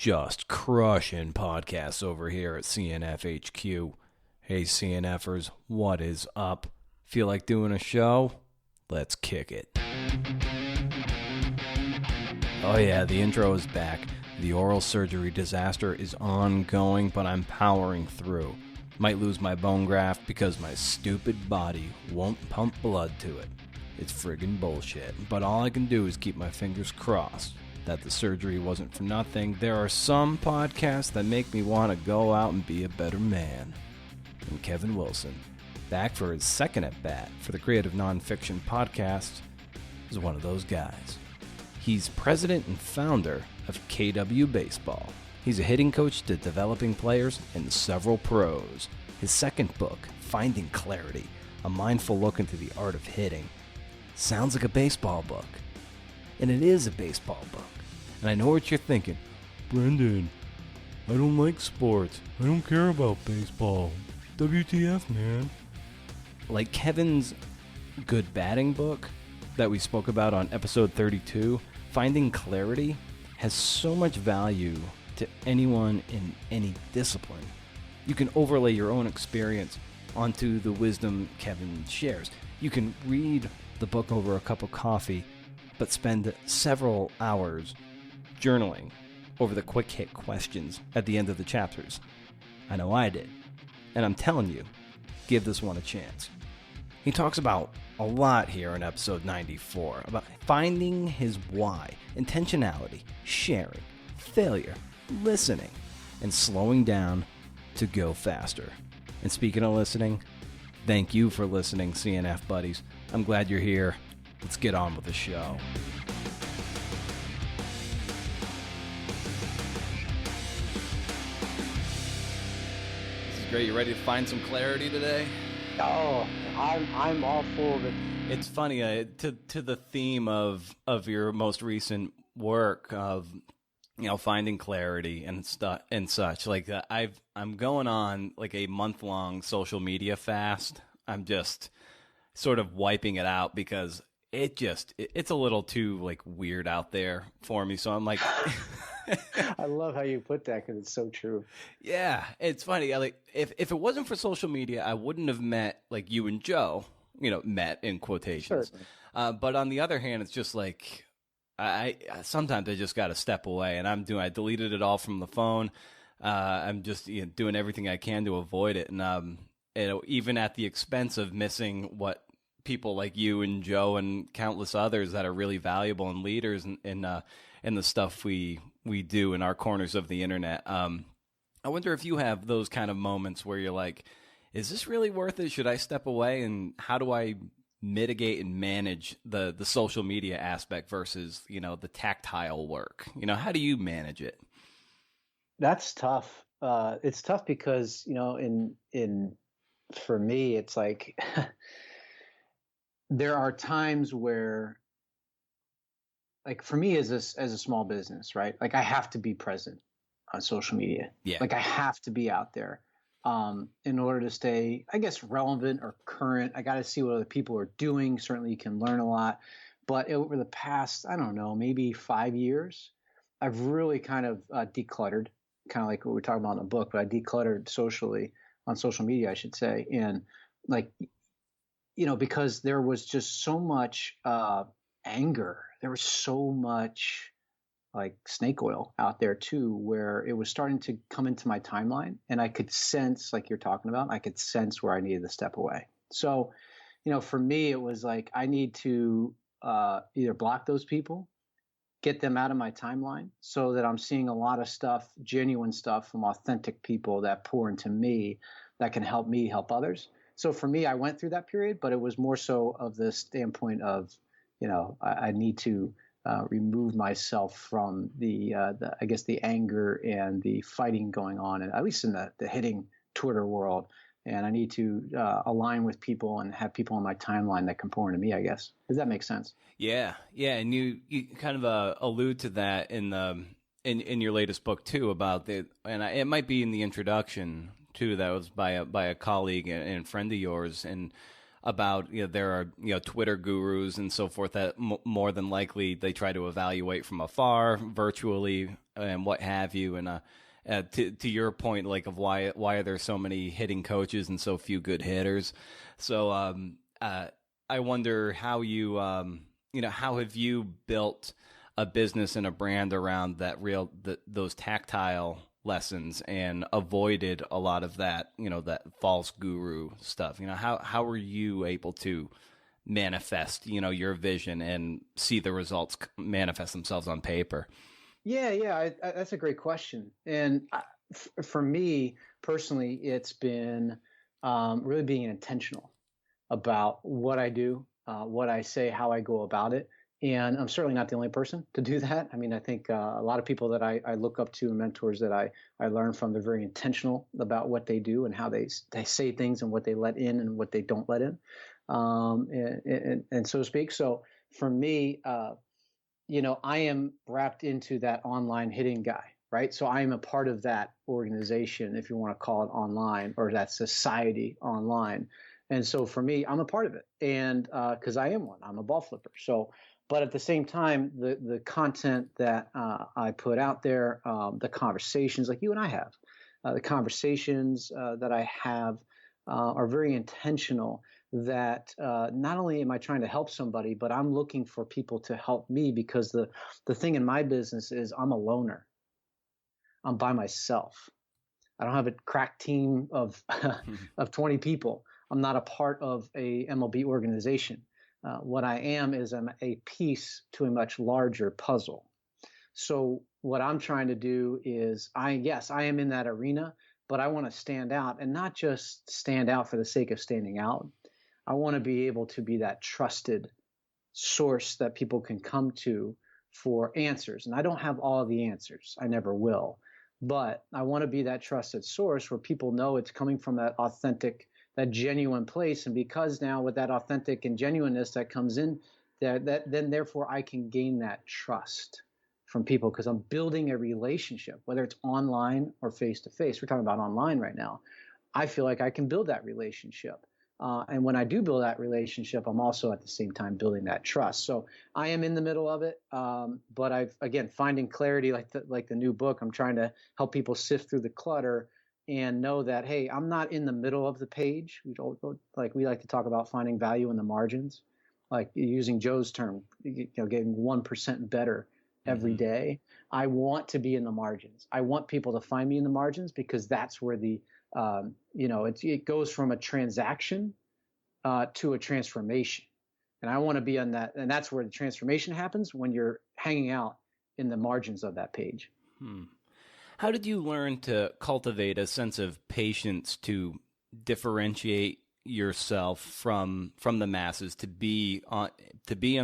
Just crushing podcasts over here at CNF HQ. Hey CNFers, what is up? Feel like doing a show? Let's kick it. Oh yeah, the intro is back. The oral surgery disaster is ongoing, but I'm powering through. Might lose my bone graft because my stupid body won't pump blood to it. It's friggin' bullshit, but all I can do is keep my fingers crossed that the surgery wasn't for nothing. There are some podcasts that make me want to go out and be a better man. And Kevin Wilson, back for his second at-bat for the Creative Nonfiction Podcast, is one of those guys. He's president and founder of KW Baseball. He's a hitting coach to developing players and several pros. His second book, Finding Clarity, a mindful look into the art of hitting, sounds like a baseball book. And it is a baseball book. And I know what you're thinking. Brendan, I don't like sports. I don't care about baseball. WTF, man. Like Kevin's good batting book that we spoke about on episode 32, Finding Clarity has so much value to anyone in any discipline. You can overlay your own experience onto the wisdom Kevin shares. You can read the book over a cup of coffee, but spend several hours journaling over the quick hit questions at the end of the chapters. I know I did. And I'm telling you, give this one a chance. He talks about a lot here in episode 94, about finding his why, intentionality, sharing, failure, listening, and slowing down to go faster. And speaking of listening, thank you for listening, CNF buddies. I'm glad you're here. Let's get on with the show. This is great. You ready to find some clarity today? Oh, I'm all full of it. It's funny to the theme of your most recent work of finding clarity and stuff and such. Like I'm going on like a month-long social media fast. I'm just sort of wiping it out because it's a little too like weird out there for me. So I'm like, I love how you put that because it's so true. Yeah, it's funny. Like if it wasn't for social media, I wouldn't have met like you and Joe. Met in quotations. But on the other hand, it's just like I sometimes I just got to step away, and I deleted it all from the phone. I'm just doing everything I can to avoid it, and even at the expense of missing what people like you and Joe and countless others that are really valuable and leaders in the stuff we do in our corners of the internet. I wonder if you have those kind of moments where you're like, is this really worth it? Should I step away? And how do I mitigate and manage the social media aspect versus, the tactile work? How do you manage it? That's tough. It's tough because, for me, it's like there are times where, like for me as a small business, right? Like I have to be present on social media. Yeah. Like I have to be out there. In order to stay, I guess, relevant or current. I got to see what other people are doing. Certainly you can learn a lot. But over the past, I don't know, maybe 5 years, I've really kind of decluttered, kind of like what we're talking about in the book, but I decluttered on social media, I should say. And like, because there was just so much anger. There was so much like snake oil out there too, where it was starting to come into my timeline, and I could sense, like you're talking about, I could sense where I needed to step away. So, for me, it was like I need to either block those people, get them out of my timeline, so that I'm seeing a lot of stuff, genuine stuff from authentic people that pour into me, that can help me help others. So for me, I went through that period, but it was more so of the standpoint of, I need to remove myself from the I guess the anger and the fighting going on, and at least in the hitting Twitter world. And I need to align with people and have people on my timeline that can pour into me, I guess. Does that make sense? Yeah. And you kind of allude to that in your latest book too about it might be in the introduction too. That was by a colleague and friend of yours, and about, there are, Twitter gurus and so forth that more than likely they try to evaluate from afar, virtually, and what have you. And to your point, like, of why are there so many hitting coaches and so few good hitters? So I wonder how you how have you built a business and a brand around those tactile lessons and avoided a lot of that, that false guru stuff. How were you able to manifest, your vision and see the results manifest themselves on paper? Yeah, that's a great question. And for me personally, it's been really being intentional about what I do, what I say, how I go about it. And I'm certainly not the only person to do that. I mean, I think a lot of people that I look up to and mentors that I learn from, they're very intentional about what they do and how they say things and what they let in and what they don't let in, and so to speak. So for me, I am wrapped into that online hitting guy, right? So I am a part of that organization, if you want to call it online, or that society online. And so for me, I'm a part of it. And because I am one, I'm a ball flipper. So, but at the same time, the content that I put out there, the conversations like you and I have, the conversations that I have are very intentional, that not only am I trying to help somebody, but I'm looking for people to help me, because the thing in my business is I'm a loner. I'm by myself. I don't have a crack team of of 20 people. I'm not a part of a MLB organization. What I am is I'm a piece to a much larger puzzle. So what I'm trying to do is, yes, I am in that arena, but I want to stand out, and not just stand out for the sake of standing out. I want to be able to be that trusted source that people can come to for answers. And I don't have all the answers. I never will. But I want to be that trusted source where people know it's coming from that authentic, that genuine place. And because now with that authentic and genuineness that comes in, then therefore I can gain that trust from people, because I'm building a relationship, whether it's online or face to face. We're talking about online right now. I feel like I can build that relationship. And when I do build that relationship, I'm also at the same time building that trust. So I am in the middle of it. But again, finding clarity, like the new book, I'm trying to help people sift through the clutter and know that, hey, I'm not in the middle of the page. We like to talk about finding value in the margins, like using Joe's term, getting 1% better every day. I want to be in the margins. I want people to find me in the margins, because that's where it goes from a transaction to a transformation. And I want to be on that. And that's where the transformation happens, when you're hanging out in the margins of that page. How did you learn to cultivate a sense of patience to differentiate yourself from the masses, to be on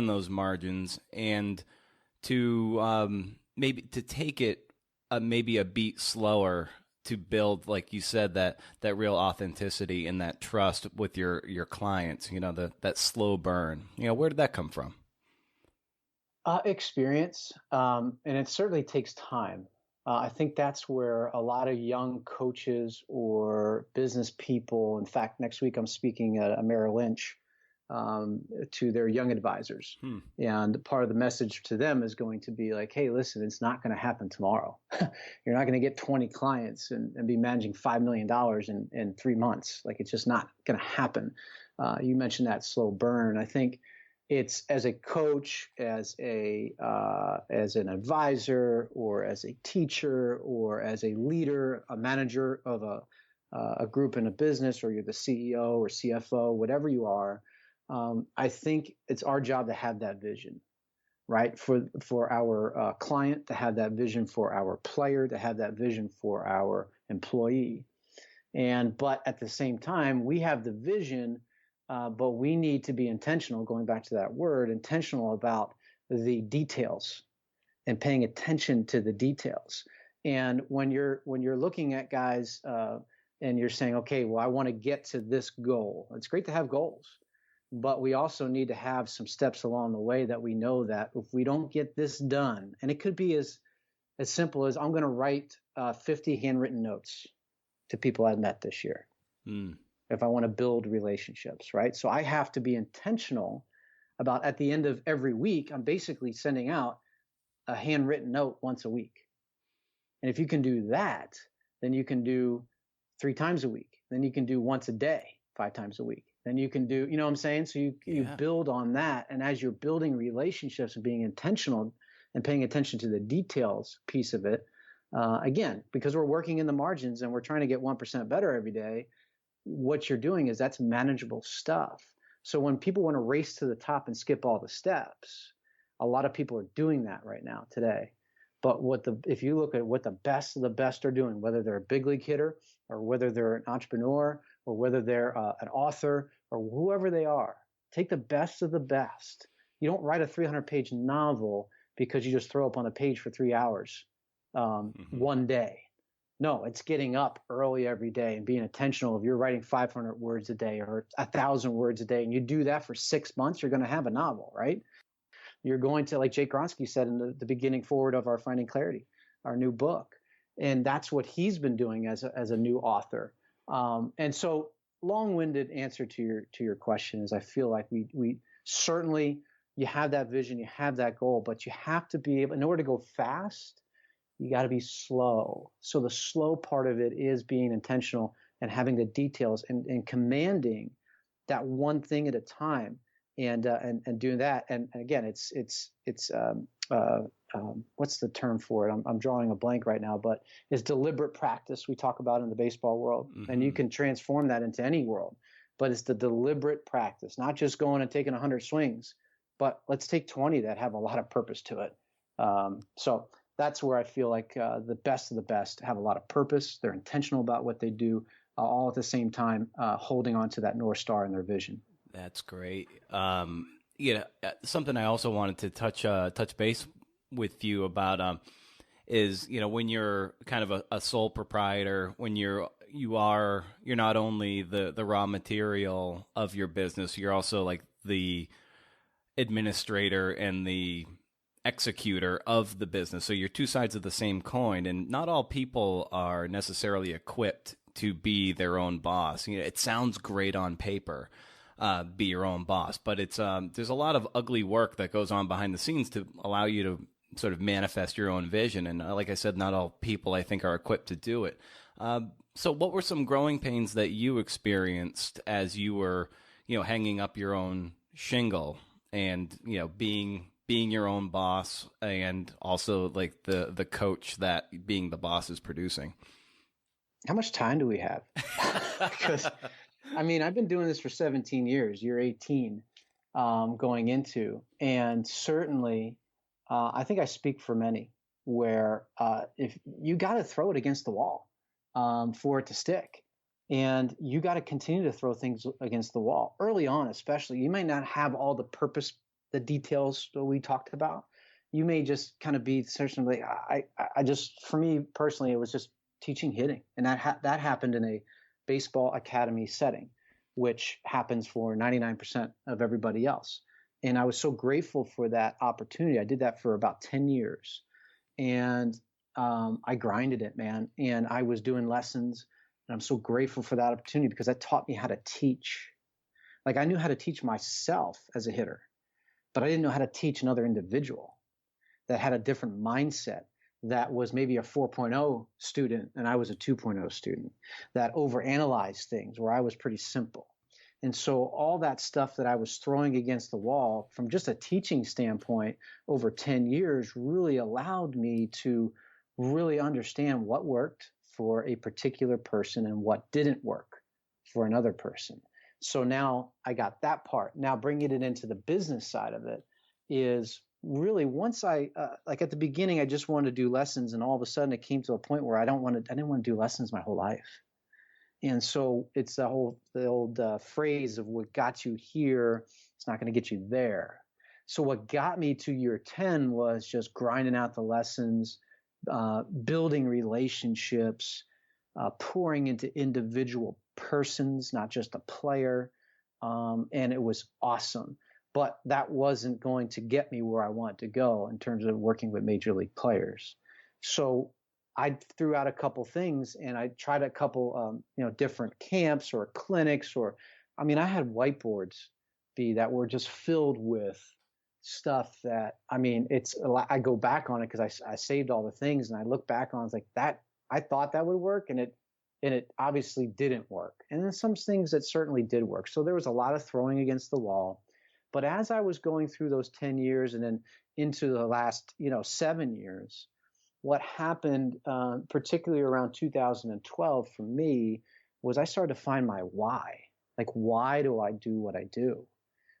those margins, and to maybe to take it maybe a beat slower, to build, like you said, that real authenticity and that trust with your clients, that slow burn? Where did that come from? Experience. And it certainly takes time. I think that's where a lot of young coaches or business people, in fact, next week I'm speaking at Merrill Lynch to their young advisors. And part of the message to them is going to be like, hey, listen, it's not going to happen tomorrow. You're not going to get 20 clients and be managing $5 million in 3 months. Like, it's just not going to happen. You mentioned that slow burn. I think it's, as a coach, as an advisor, or as a teacher, or as a leader, a manager of a group in a business, or you're the CEO or CFO, whatever you are. I think it's our job to have that vision, right? For our client, to have that vision for our player, to have that vision for our employee. But at the same time, we have the vision, but we need to be intentional, going back to that word, intentional about the details and paying attention to the details. And when you're looking at guys and you're saying, okay, well, I want to get to this goal. It's great to have goals, but we also need to have some steps along the way that we know that if we don't get this done, and it could be as simple as, I'm going to write 50 handwritten notes to people I've met this year. if I want to build relationships, right? So I have to be intentional about at the end of every week, I'm basically sending out a handwritten note once a week. And if you can do that, then you can do 3 times a week. Then you can do once a day, 5 times a week. Then you can do, you know what I'm saying? So you build on that. And as you're building relationships and being intentional and paying attention to the details piece of it, again, because we're working in the margins and we're trying to get 1% better every day, what you're doing is that's manageable stuff. So when people want to race to the top and skip all the steps, a lot of people are doing that right now today. But if you look at what the best of the best are doing, whether they're a big league hitter or whether they're an entrepreneur or whether they're an author or whoever they are, take the best of the best. You don't write a 300-page novel because you just throw up on a page for 3 hours one day. No, it's getting up early every day and being intentional. If you're writing 500 words a day or 1,000 words a day, and you do that for 6 months, you're going to have a novel, right? You're going to, like Jake Gronsky said in the beginning forward of our Finding Clarity, our new book. And that's what he's been doing as a new author. And so long-winded answer to your question is I feel like we certainly, you have that vision, you have that goal, but you have to be able, in order to go fast, you got to be slow. So the slow part of it is being intentional and having the details and commanding that one thing at a time. And doing that, and again, it's what's the term for it? I'm drawing a blank right now, but it's deliberate practice we talk about in the baseball world, and you can transform that into any world. But it's the deliberate practice, not just going and taking 100 swings, but let's take 20 that have a lot of purpose to it. So that's where I feel like the best of the best have a lot of purpose. They're intentional about what they do, all at the same time holding on to that North Star in their vision. That's great. Something I also wanted to touch base with you about is, when you're kind of a sole proprietor, when you're not only the raw material of your business, you're also like the administrator and the executor of the business. So you're two sides of the same coin, and not all people are necessarily equipped to be their own boss. It sounds great on paper. Be your own boss, but it's there's a lot of ugly work that goes on behind the scenes to allow you to sort of manifest your own vision. And like I said, not all people I think are equipped to do it. So what were some growing pains that you experienced as you were, hanging up your own shingle and, being your own boss, and also like the coach that being the boss is producing? How much time do we have? Because I've been doing this for 17 years. You're 18 going into. And certainly, I think I speak for many where if you got to throw it against the wall for it to stick. And you got to continue to throw things against the wall early on, especially. You may not have all the purpose, the details that we talked about. You may just kind of be certainly, I just, for me personally, it was just teaching hitting. And that happened in a baseball academy setting, which happens for 99% of everybody else. And I was so grateful for that opportunity. I did that for about 10 years. And I grinded it, man. And I was doing lessons. And I'm so grateful for that opportunity because that taught me how to teach. Like I knew how to teach myself as a hitter, but I didn't know how to teach another individual that had a different mindset, that was maybe a 4.0 student and I was a 2.0 student, that overanalyzed things where I was pretty simple. And so all that stuff that I was throwing against the wall from just a teaching standpoint over 10 years really allowed me to really understand what worked for a particular person and what didn't work for another person. So now I got that part. Now bringing it into the business side of it is really once I like at the beginning, I just wanted to do lessons, and all of a sudden it came to a point where I didn't want to do lessons my whole life. And so it's the old phrase of what got you here, it's not going to get you there. So what got me to year 10 was just grinding out the lessons, building relationships, pouring into individual persons, not just a player. And it was awesome. But that wasn't going to get me where I want to go in terms of working with major league players. So I threw out a couple things and I tried a couple, different camps or clinics I mean, I had whiteboards that were just filled with stuff that, I mean, it's a lot, I go back on it because I saved all the things and I look back on it, it's like that, I thought that would work and it obviously didn't work. And then some things that certainly did work. So there was a lot of throwing against the wall. But as I was going through those 10 years and then into the last, 7 years, what happened, particularly around 2012 for me, was I started to find my why. Like, why do I do what I do?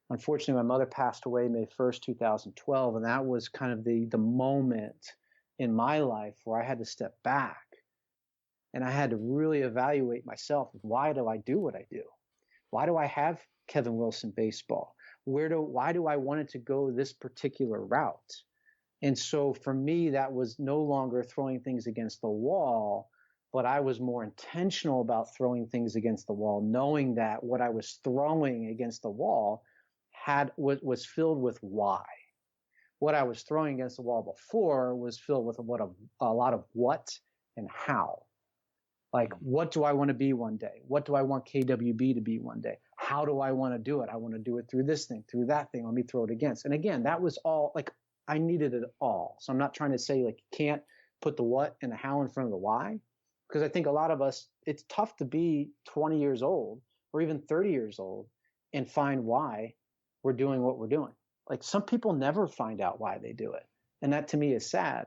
Unfortunately, my mother passed away May 1st, 2012, and that was kind of the moment in my life where I had to step back and I had to really evaluate myself. Why do I do what I do? Why do I have Kevin Wilson baseball? Why do I want it to go this particular route? And so for me, that was no longer throwing things against the wall, but I was more intentional about throwing things against the wall, knowing that what I was throwing against the wall was filled with why. What I was throwing against the wall before was filled with a lot of what and how. Like, what do I want to be one day? What do I want KWB to be one day? How do I want to do it? I want to do it through this thing, through that thing. Let me throw it against. And again, that was all, like, I needed it all. So I'm not trying to say, like, you can't put the what and the how in front of the why. Because I think a lot of us, it's tough to be 20 years old or even 30 years old and find why we're doing what we're doing. Like, some people never find out why they do it. And that to me is sad.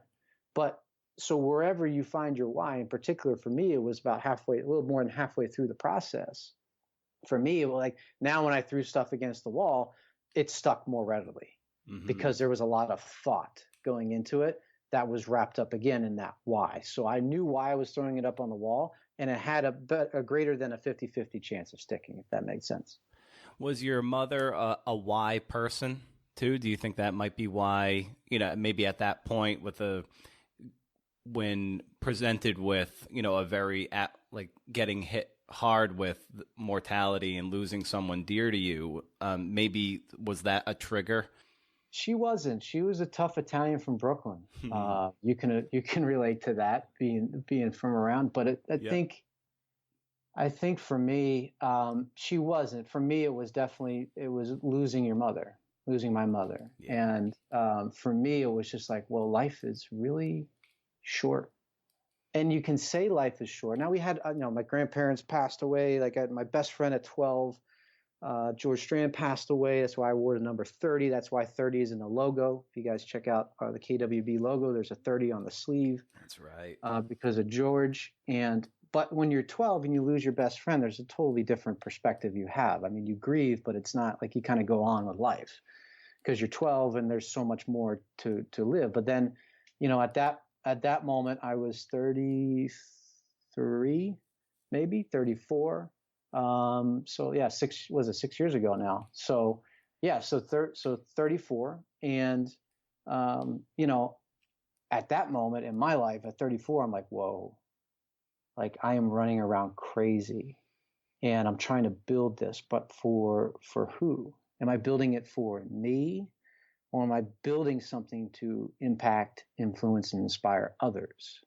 But so wherever you find your why, in particular for me, it was about a little more than halfway through the process. For me, it was like, now when I threw stuff against the wall, it stuck more readily because there was a lot of thought going into it that was wrapped up again in that why. So I knew why I was throwing it up on the wall, and it had a greater than a 50-50 chance of sticking, if that makes sense. Was your mother a why person too? Do you think that might be why, maybe at that point when presented with, a very getting hit hard with mortality and losing someone dear to you, maybe was that a trigger? She wasn't. She was a tough Italian from Brooklyn. You can relate to that being from around, but I think for me, she wasn't. For me, it was losing my mother. Yeah. And for me, it was just like, well, life is really short. And you can say life is short. Now we had, my grandparents passed away. Like my best friend at 12, George Strand passed away. That's why I wore the number 30. That's why 30 is in the logo. If you guys check out the KWB logo, there's a 30 on the sleeve. That's right. Because of George. But when you're 12 and you lose your best friend, there's a totally different perspective you have. I mean, you grieve, but it's not like you kind of go on with life because you're 12 and there's so much more to live. But then, at that moment, I was 33, maybe 34. So yeah, 6 years ago now. So yeah, so 34. And, at that moment in my life at 34, I'm like, whoa, like I am running around crazy and I'm trying to build this, but for who? Am I building it for me? Or am I building something to impact, influence, and inspire others?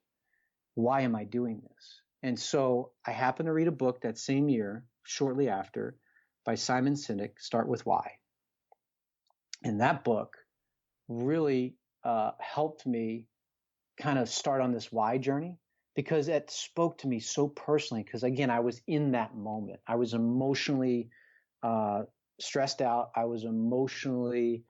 Why am I doing this? And so I happened to read a book that same year, shortly after, by Simon Sinek, Start With Why. And that book really helped me kind of start on this why journey because it spoke to me so personally. Because again, I was in that moment. I was emotionally stressed out. I was emotionally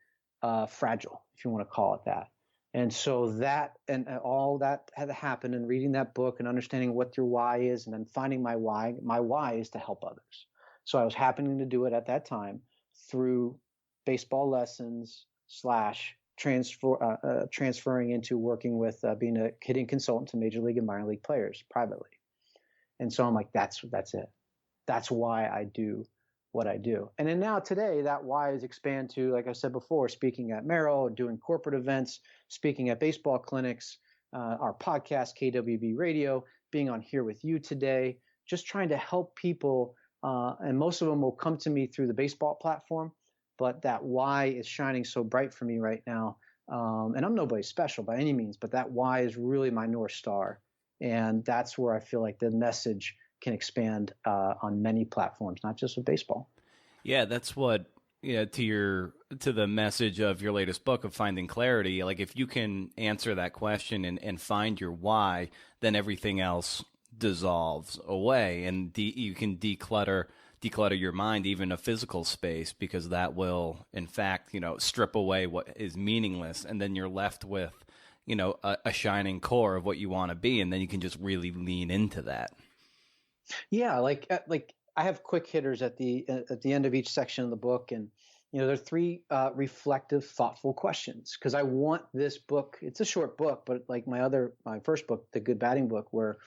fragile, if you want to call it that. And so that and all that had happened in reading that book and understanding what your why is and then finding my why. My why is to help others. So I was happening to do it at that time through baseball lessons / transferring into working with being a hitting consultant to major league and minor league players privately. And so I'm like, that's it. That's why I do what I do. And then now today, that why is expand to, like I said before, speaking at Merrill, doing corporate events, speaking at baseball clinics, our podcast, KWB Radio, being on here with you today, just trying to help people. And most of them will come to me through the baseball platform, but that why is shining so bright for me right now. And I'm nobody special by any means, but that why is really my North Star And that's where I feel like the message can expand on many platforms, not just with baseball. Yeah, that's what, to the message of your latest book of Finding Clarity. Like, if you can answer that question and find your why, then everything else dissolves away, and you can declutter your mind, even a physical space, because that will, in fact, strip away what is meaningless, and then you're left with, a shining core of what you want to be, and then you can just really lean into that. Yeah, like I have quick hitters at the end of each section of the book, and there are three reflective, thoughtful questions, because I want this book. It's a short book, but like my first book, the Good Batting book, where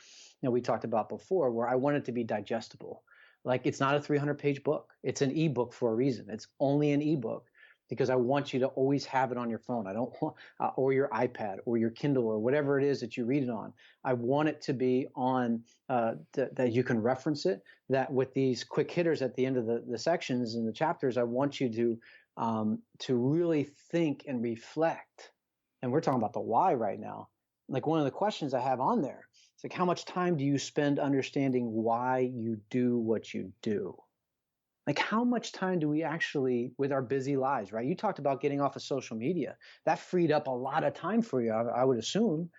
we talked about before, where I want it to be digestible. Like, it's not a 300-page book. It's an ebook for a reason. It's only an ebook because I want you to always have it on your phone. I don't want, or your iPad or your Kindle or whatever it is that you read it on. I want it to be on that you can reference it. That with these quick hitters at the end of the sections and the chapters, I want you to really think and reflect. And we're talking about the why right now. Like, one of the questions I have on there, it's like, how much time do you spend understanding why you do what you do? Like, how much time do we actually, with our busy lives, right? You talked about getting off of social media. That freed up a lot of time for you, I would assume,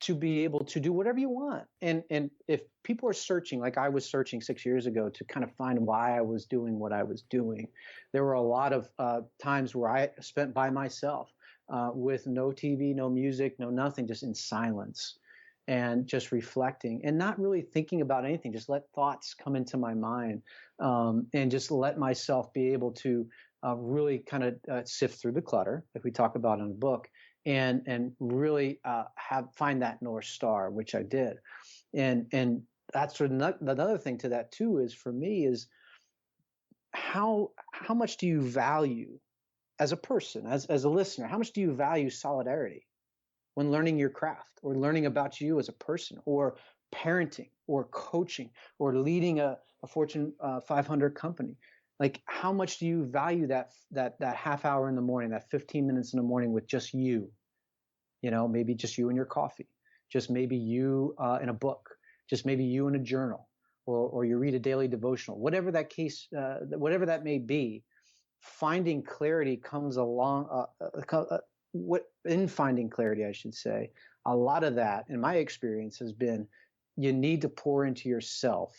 to be able to do whatever you want. And if people are searching, like I was searching 6 years ago to kind of find why I was doing what I was doing, there were a lot of times where I spent by myself with no TV, no music, no nothing, just in silence. And just reflecting and not really thinking about anything, just let thoughts come into my mind, and just let myself be able to really kind of sift through the clutter, like we talk about in the book, and really find that North Star, which I did. And that's sort of another thing to that too, is for me, is how much do you value as a person, as a listener, how much do you value solidarity when learning your craft, or learning about you as a person, or parenting, or coaching, or leading a Fortune 500 company? Like, how much do you value that half hour in the morning, that 15 minutes in the morning with just you? Maybe just you and your coffee, just maybe you in a book, just maybe you in a journal, or you read a daily devotional, whatever that case, whatever that may be. Finding clarity comes along. In finding clarity, I should say, a lot of that, in my experience, has been you need to pour into yourself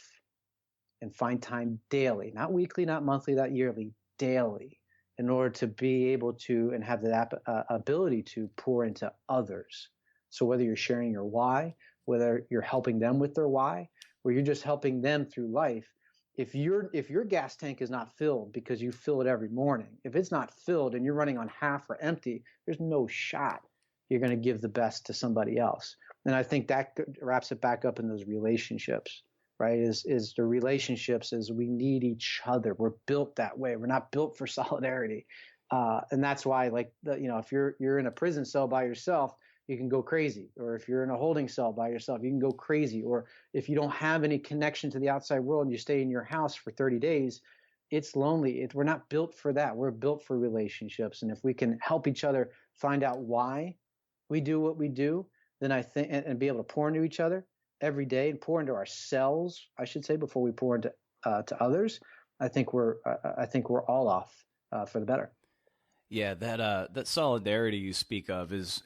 and find time daily, not weekly, not monthly, not yearly, daily, in order to be able to and have the ability to pour into others. So whether you're sharing your why, whether you're helping them with their why, or you're just helping them through life, if your gas tank is not filled because you fill it every morning, if it's not filled and you're running on half or empty, there's no shot you're going to give the best to somebody else. And I think that wraps it back up in those relationships, right? Is the relationships is we need each other. We're built that way. We're not built for solidarity. And that's why, like, if you're in a prison cell by yourself, you can go crazy. Or if you're in a holding cell by yourself, you can go crazy. Or if you don't have any connection to the outside world and you stay in your house for 30 days, it's lonely. We're not built for that. We're built for relationships. And if we can help each other find out why we do what we do, then I think, and be able to pour into each other every day and pour into ourselves, I should say, before we pour into to others, I think we're all off for the better. Yeah, that solidarity you speak of is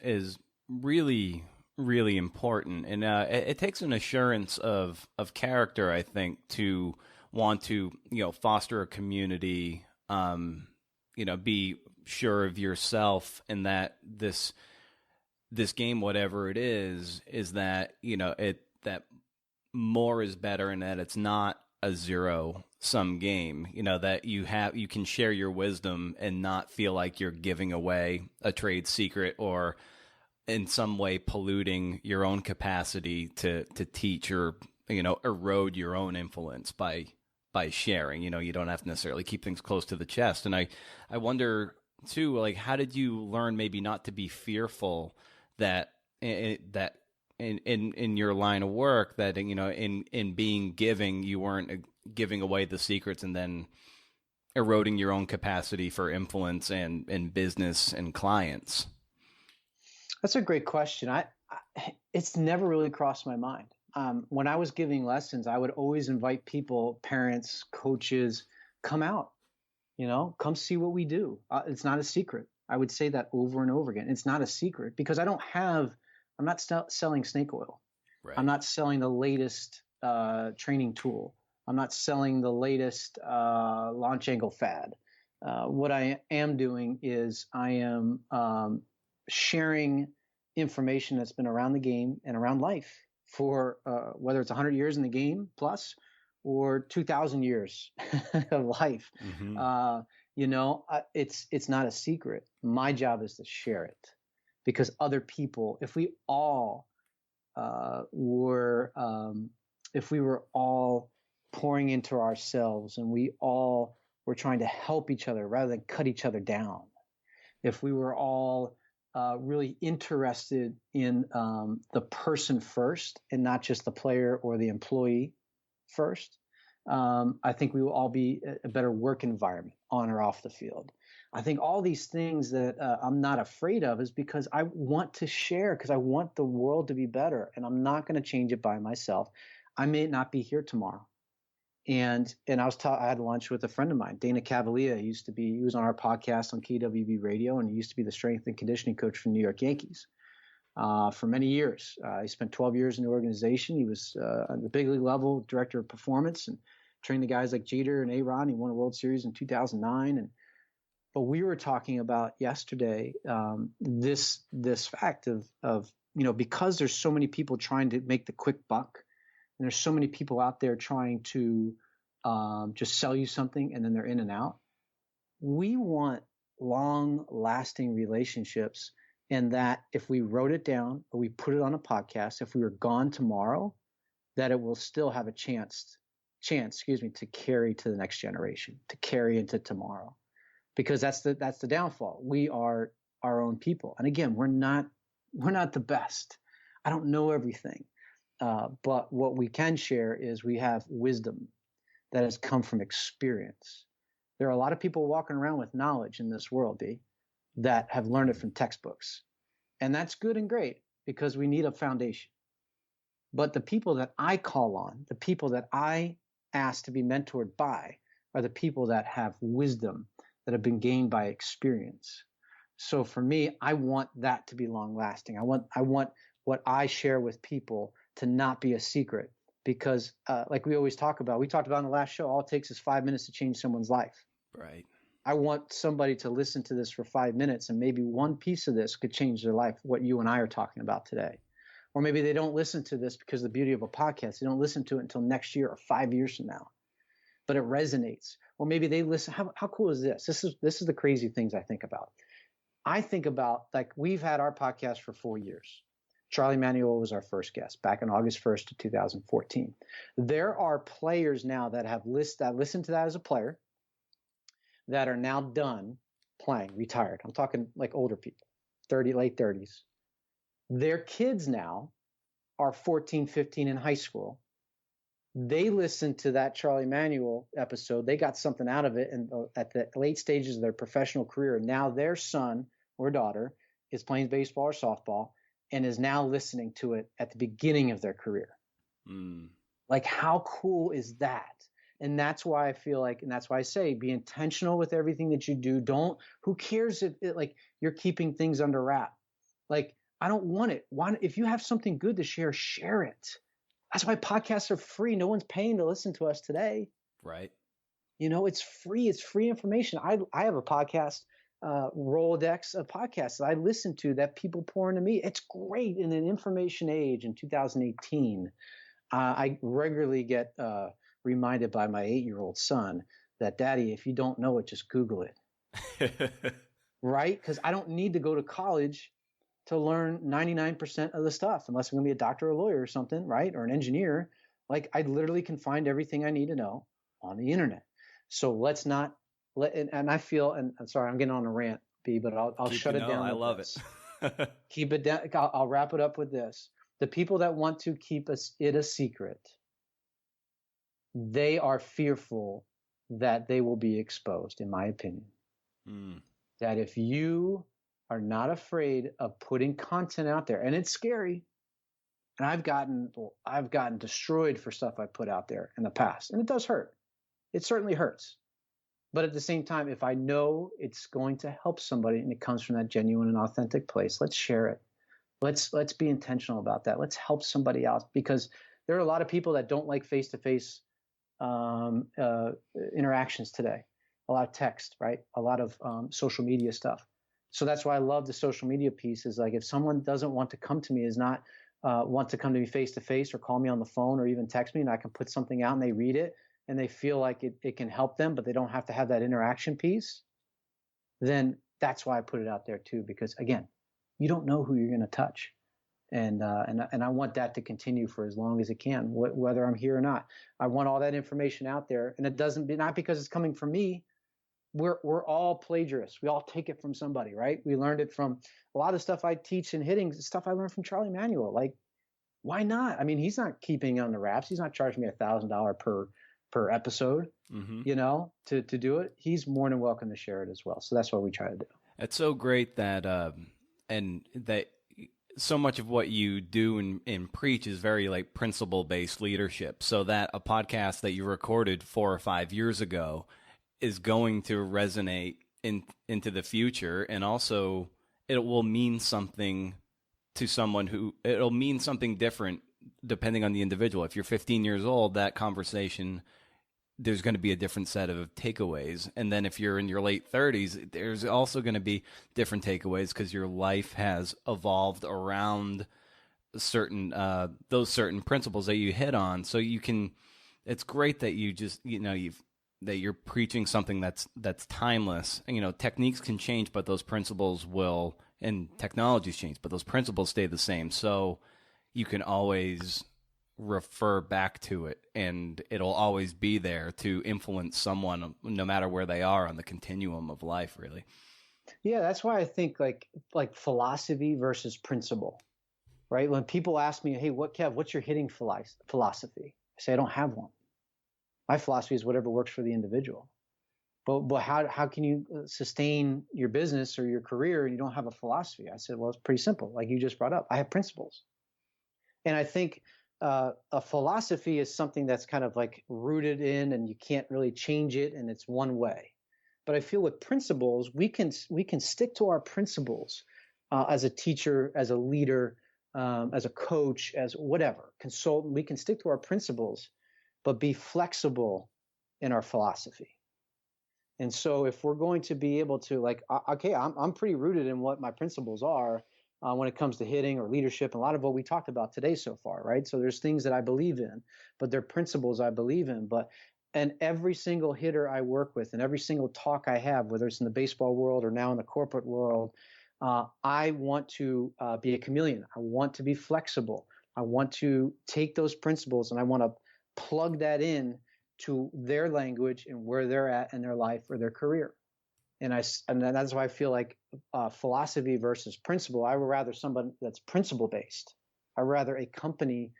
really, really important, and it takes an assurance of character, I think, to want to foster a community, be sure of yourself, and that this game, whatever it is that that more is better, and that it's not a zero-sum game. That you can share your wisdom and not feel like you're giving away a trade secret or in some way polluting your own capacity to teach, or erode your own influence by sharing. You don't have to necessarily keep things close to the chest. And I wonder too, like, how did you learn maybe not to be fearful that in your line of work, that in being giving, you weren't giving away the secrets and then eroding your own capacity for influence and business and clients? That's a great question. It's never really crossed my mind. When I was giving lessons, I would always invite people, parents, coaches, come out, come see what we do. It's not a secret. I would say that over and over again. It's not a secret because I'm not selling snake oil. Right. I'm not selling the latest training tool. I'm not selling the latest launch angle fad. What I am doing is I am sharing information that's been around the game and around life for whether it's 100 years in the game plus or 2,000 years of life. Mm-hmm. It's not a secret. My job is to share it because other people, if we all if we were all pouring into ourselves and we all were trying to help each other rather than cut each other down, if we were all really interested in the person first and not just the player or the employee first, I think we will all be a better work environment on or off the field. I think all these things that I'm not afraid of is because I want to share, because I want the world to be better, and I'm not going to change it by myself. I may not be here tomorrow. And I had lunch with a friend of mine, Dana Cavalier. He was on our podcast on KWB Radio, and he used to be the strength and conditioning coach for the New York Yankees for many years. He spent 12 years in the organization. He was on the big league level, director of performance, and trained the guys like Jeter and A-Rod. He won a World Series in 2009. But we were talking about yesterday this fact of because there's so many people trying to make the quick buck, and there's so many people out there trying to just sell you something and then they're in and out. We want long-lasting relationships, and that if we wrote it down or we put it on a podcast, if we were gone tomorrow, that it will still have a chance, to carry to the next generation, to carry into tomorrow. Because that's the downfall. We are our own people, and again, we're not the best. I don't know everything, but what we can share is we have wisdom that has come from experience. There are a lot of people walking around with knowledge in this world, that have learned it from textbooks, and that's good and great because we need a foundation. But the people that I call on, the people that I ask to be mentored by, are the people that have wisdom that have been gained by experience. So for me, I want that to be long lasting. I want what I share with people to not be a secret because like we always talked about in the last show, all it takes is 5 minutes to change someone's life. Right. I want somebody to listen to this for 5 minutes, and maybe one piece of this could change their life, what you and I are talking about today. Or maybe they don't listen to this because of the beauty of a podcast. They don't listen to it until next year or 5 years from now, but it resonates. Or maybe they listen. How cool is this? This is the crazy things I think about. I think about, like, we've had our podcast for 4 years. Charlie Manuel was our first guest back on August 1st of 2014. There are players now that have listened to that as a player that are now done playing, retired. I'm talking like older people, late 30s. Their kids now are 14, 15 in high school. They listened to that Charlie Manuel episode. They got something out of it, and at the late stages of their professional career, now their son or daughter is playing baseball or softball and is now listening to it at the beginning of their career. Like, how cool is that? And that's why I feel like, and that's why I say, be intentional with everything that you do. Who cares if like you're keeping things under wrap? Like, I don't want it. If you have something good to share, share it. That's why podcasts are free. No one's paying to listen to us today. Right. It's free. It's free information. I have a podcast, Rolodex of podcasts that I listen to that people pour into me. It's great in an information age in 2018. I regularly get reminded by my 8-year-old son that, Daddy, if you don't know it, just Google it. Right? Because I don't need to go to college to learn 99% of the stuff, unless I'm going to be a doctor or a lawyer or something, right? Or an engineer. Like, I literally can find everything I need to know on the internet. So let's not and I feel, and I'm sorry, I'm getting on a rant, B, but I'll shut it down. I love it. Keep it down. I'll wrap it up with this. The people that want to keep it a secret, they are fearful that they will be exposed, in my opinion. That if you are not afraid of putting content out there, and it's scary, And I've gotten destroyed for stuff I put out there in the past. And it does hurt. It certainly hurts. But at the same time, if I know it's going to help somebody and it comes from that genuine and authentic place, let's share it. Let's be intentional about that. Let's help somebody else, because there are a lot of people that don't like face-to-face interactions today. A lot of text, right? A lot of social media stuff. So that's why I love the social media piece. Is like, if someone doesn't want to come to me, is not want to come to me face-to-face or call me on the phone or even text me, and I can put something out and they read it and they feel like it can help them, but they don't have to have that interaction piece, then that's why I put it out there too. Because again, you don't know who you're going to touch. And I want that to continue for as long as it can, whether I'm here or not. I want all that information out there, and it doesn't be not because it's coming from me. We're all plagiarists. We all take it from somebody, right? We learned it from a lot of stuff I teach in hitting, stuff I learned from Charlie Manuel. Like, why not? I mean, he's not keeping on the wraps. He's not charging me $1,000 per episode, to do it. He's more than welcome to share it as well. So that's what we try to do. It's so great that and that so much of what you do and preach is very like principle-based leadership. So that a podcast that you recorded 4 or 5 years ago is going to resonate into the future, and also it will mean something to someone who it'll mean something different depending on the individual. If you're 15 years old, that conversation, there's going to be a different set of takeaways. And then if you're in your late 30s, there's also going to be different takeaways because your life has evolved around certain those certain principles that you hit on. So you can, it's great that you just, that you're preaching something that's timeless. And, techniques can change, but those principles will, and technologies change, but those principles stay the same. So you can always refer back to it, and it'll always be there to influence someone no matter where they are on the continuum of life, really. Yeah, that's why I think like philosophy versus principle, right? When people ask me, hey, what's your hitting philosophy? I say, I don't have one. My philosophy is whatever works for the individual. But how can you sustain your business or your career and you don't have a philosophy? I said, well, it's pretty simple. Like you just brought up, I have principles. And I think a philosophy is something that's kind of like rooted in, and you can't really change it, and it's one way. But I feel with principles, we can stick to our principles as a teacher, as a leader, as a coach, as whatever, consultant. We can stick to our principles, but be flexible in our philosophy. And so if we're going to be able to I'm pretty rooted in what my principles are when it comes to hitting or leadership, and a lot of what we talked about today so far, right? So there's things that I believe in, but they're principles I believe in. And every single hitter I work with and every single talk I have, whether it's in the baseball world or now in the corporate world, I want to be a chameleon. I want to be flexible. I want to take those principles and I want to plug that in to their language and where they're at in their life or their career. And that's why I feel like philosophy versus principle. I would rather somebody that's principle based. I'd rather a company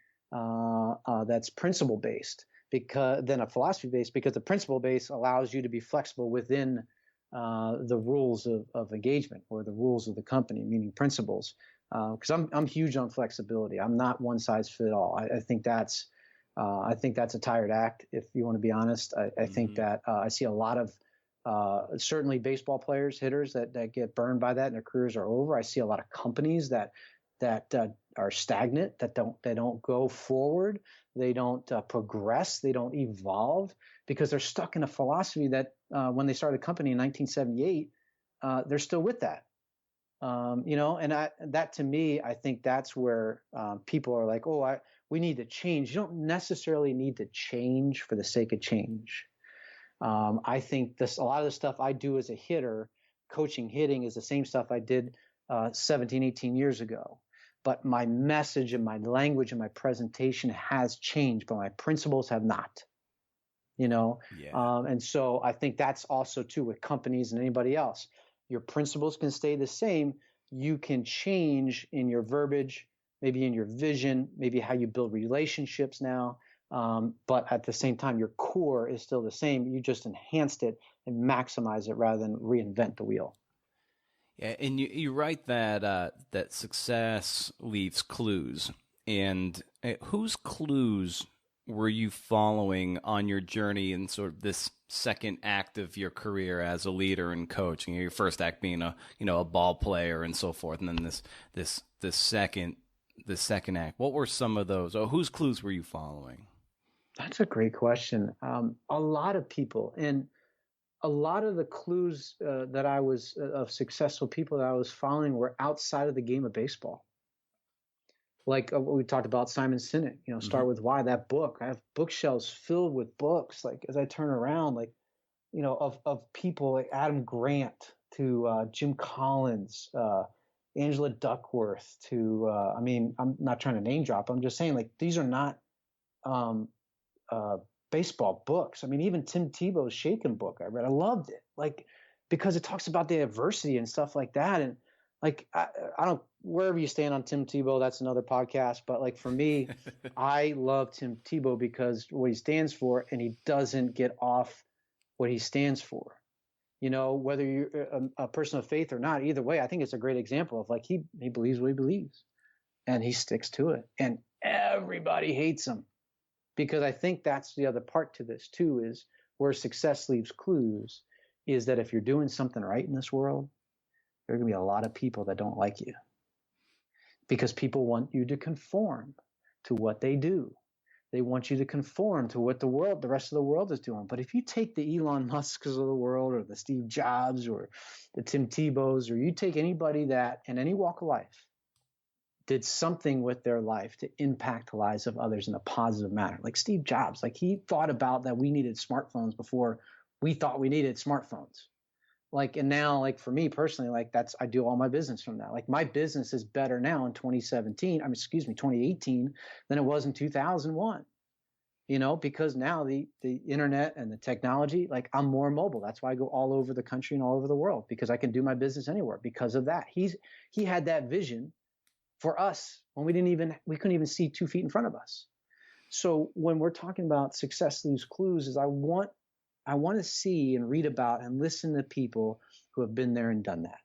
that's principle based than a philosophy based, because the principle based allows you to be flexible within the rules of engagement or the rules of the company, meaning principles. Because I'm huge on flexibility. I'm not one size fit all. I think that's a tired act, if you want to be honest. I think that I see a lot of certainly baseball players, hitters that get burned by that and their careers are over. I see a lot of companies that are stagnant, that don't go forward, they don't progress, they don't evolve because they're stuck in a philosophy that when they started a company in 1978, they're still with that. And that to me, I think that's where people are like, we need to change. You don't necessarily need to change for the sake of change. I think a lot of the stuff I do as a hitter, coaching hitting, is the same stuff I did 17, 18 years ago. But my message and my language and my presentation has changed, but my principles have not. Yeah. And so I think that's also too with companies and anybody else. Your principles can stay the same. You can change in your verbiage, maybe in your vision, maybe how you build relationships now. But at the same time, your core is still the same. You just enhanced it and maximize it rather than reinvent the wheel. Yeah, and you write that that success leaves clues. And whose clues were you following on your journey in sort of this second act of your career as a leader and coach? Your first act being a ball player and so forth, and then this second act. What were some of those? Or whose clues were you following? That's a great question. A lot of people, and a lot of the clues that I was of successful people that I was following were outside of the game of baseball. Like what we talked about, Simon Sinek, Start With Why, that book. I have bookshelves filled with books. Like as I turn around, like, of people like Adam Grant to Jim Collins, Angela Duckworth to, I'm not trying to name drop. I'm just saying, like, these are not baseball books. I mean, even Tim Tebow's Shaken book I read, I loved it, like, because it talks about the adversity and stuff like that. And like, I don't, wherever you stand on Tim Tebow, that's another podcast. But like for me, I love Tim Tebow because what he stands for, and he doesn't get off what he stands for. Whether you're a person of faith or not, either way, I think it's a great example of like, he believes what he believes and he sticks to it, and everybody hates him. Because I think that's the other part to this too, is where success leaves clues, is that if you're doing something right in this world, there are going to be a lot of people that don't like you because people want you to conform to what they do. They want you to conform to what the rest of the world is doing. But if you take the Elon Musks of the world, or the Steve Jobs, or the Tim Tebows, or you take anybody that in any walk of life did something with their life to impact the lives of others in a positive manner. Like Steve Jobs, like he thought about that we needed smartphones before we thought we needed smartphones. Like, and now, like for me personally, like I do all my business from that. Like my business is better now in 2018 than it was in 2001, because now the internet and the technology, like I'm more mobile. That's why I go all over the country and all over the world, because I can do my business anywhere because of that. He had that vision for us when we couldn't even see 2 feet in front of us. So when we're talking about success leaves clues, is I want to see and read about and listen to people who have been there and done that.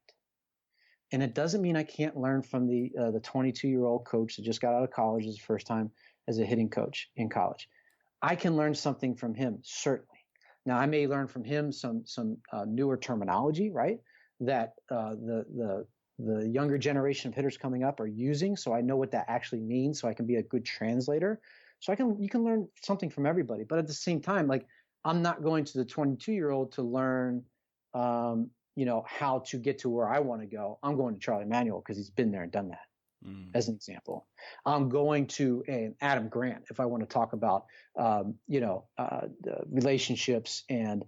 And it doesn't mean I can't learn from the 22-year-old coach that just got out of college as the first time as a hitting coach in college. I can learn something from him, certainly. Now I may learn from him some newer terminology, right? That the younger generation of hitters coming up are using, so I know what that actually means, so I can be a good translator. So you can learn something from everybody, but at the same time, like I'm not going to the 22-year-old to learn, how to get to where I want to go. I'm going to Charlie Manuel because he's been there and done that. As an example, I'm going to Adam Grant if I want to talk about, the relationships and